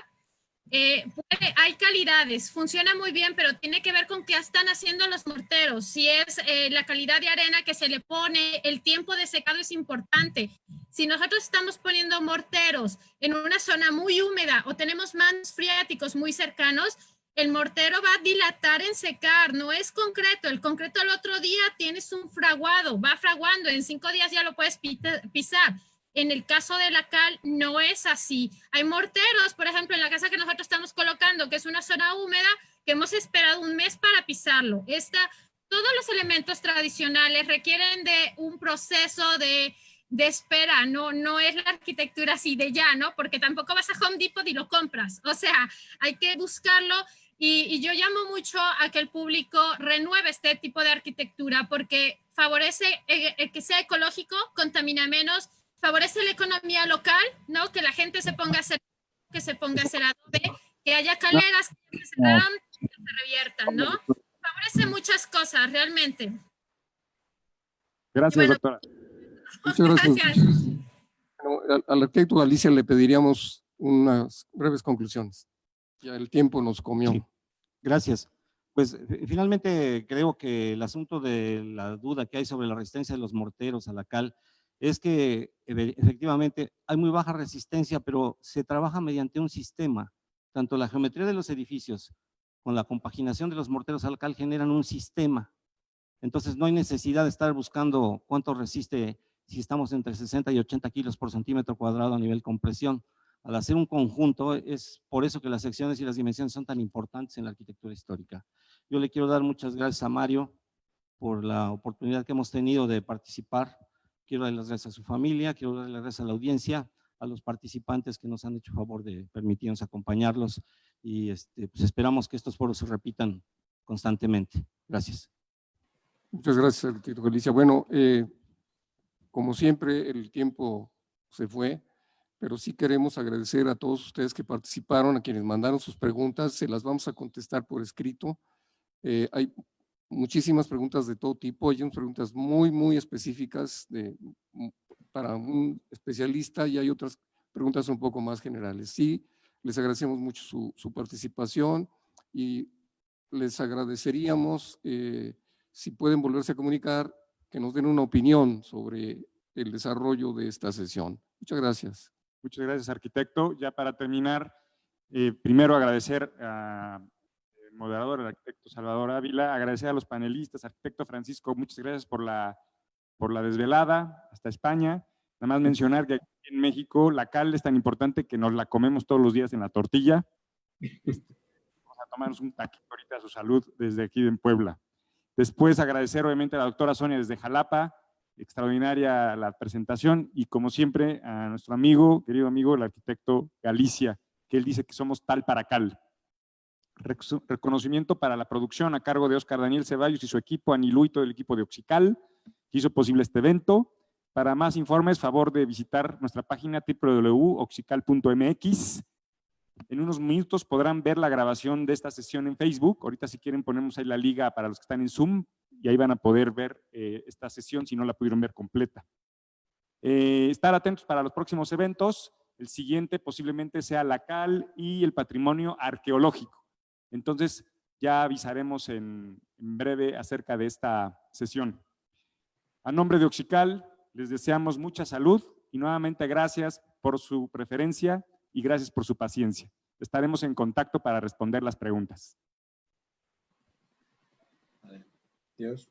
hay calidades, funciona muy bien, pero tiene que ver con qué están haciendo los morteros. Si es la calidad de arena que se le pone, el tiempo de secado es importante. Si nosotros estamos poniendo morteros en una zona muy húmeda o tenemos mantos freáticos muy cercanos, el mortero va a dilatar en secar, no es concreto. El concreto al otro día tienes un fraguado, va fraguando, en 5 días ya lo puedes pisar. En el caso de la cal no es así. Hay morteros, por ejemplo, en la casa que nosotros estamos colocando, que es una zona húmeda, que hemos esperado un mes para pisarlo. Todos los elementos tradicionales requieren de un proceso de espera, no es la arquitectura así de ya, ¿no? Porque tampoco vas a Home Depot y lo compras. O sea, hay que buscarlo. Y yo llamo mucho a que el público renueve este tipo de arquitectura porque favorece que sea ecológico, contamina menos, favorece la economía local, ¿no? Que la gente se ponga a hacer adobe, que haya caleras que se reviertan, ¿no? Favorece muchas cosas, realmente. Gracias, bueno, doctora. Muchas gracias. Bueno, al arquitecto Galicia le pediríamos unas breves conclusiones. Ya el tiempo nos comió. Sí. Gracias. Pues finalmente creo que el asunto de la duda que hay sobre la resistencia de los morteros a la cal es que efectivamente hay muy baja resistencia, pero se trabaja mediante un sistema. Tanto la geometría de los edificios con la compaginación de los morteros a la cal generan un sistema. Entonces no hay necesidad de estar buscando cuánto resiste si estamos entre 60 y 80 kilos por centímetro cuadrado a nivel compresión. Al hacer un conjunto, es por eso que las secciones y las dimensiones son tan importantes en la arquitectura histórica. Yo le quiero dar muchas gracias a Mario por la oportunidad que hemos tenido de participar. Quiero darle las gracias a su familia, quiero darle las gracias a la audiencia, a los participantes que nos han hecho favor de permitirnos acompañarlos y pues esperamos que estos foros se repitan constantemente. Gracias. Muchas gracias, arquitecto Galicia. Bueno, como siempre, el tiempo se fue, pero sí queremos agradecer a todos ustedes que participaron, a quienes mandaron sus preguntas, se las vamos a contestar por escrito. Hay muchísimas preguntas de todo tipo, hay unas preguntas muy específicas para un especialista y hay otras preguntas un poco más generales. Sí, les agradecemos mucho su participación y les agradeceríamos si pueden volverse a comunicar, que nos den una opinión sobre el desarrollo de esta sesión. Muchas gracias. Muchas gracias, arquitecto. Ya para terminar, primero agradecer al moderador, el arquitecto Salvador Ávila, agradecer a los panelistas, arquitecto Francisco, muchas gracias por la desvelada hasta España. Nada más mencionar que aquí en México la cal es tan importante que nos la comemos todos los días en la tortilla. Vamos a tomarnos un taquito ahorita a su salud desde aquí en Puebla. Después agradecer obviamente a la doctora Sonia desde Jalapa, extraordinaria la presentación, y como siempre a nuestro amigo, querido amigo, el arquitecto Galicia, que él dice que somos tal para cal. Reconocimiento para la producción a cargo de Óscar Daniel Ceballos y su equipo, Anilú y todo el equipo de Oxical, que hizo posible este evento. Para más informes, favor de visitar nuestra página www.oxical.mx. En unos minutos podrán ver la grabación de esta sesión en Facebook. Ahorita si quieren ponemos ahí la liga para los que están en Zoom y ahí van a poder ver esta sesión si no la pudieron ver completa. Estar atentos para los próximos eventos. El siguiente posiblemente sea la cal y el patrimonio arqueológico. Entonces ya avisaremos en breve acerca de esta sesión. A nombre de Oxical les deseamos mucha salud y nuevamente gracias por su preferencia y gracias por su paciencia. Estaremos en contacto para responder las preguntas. Adiós.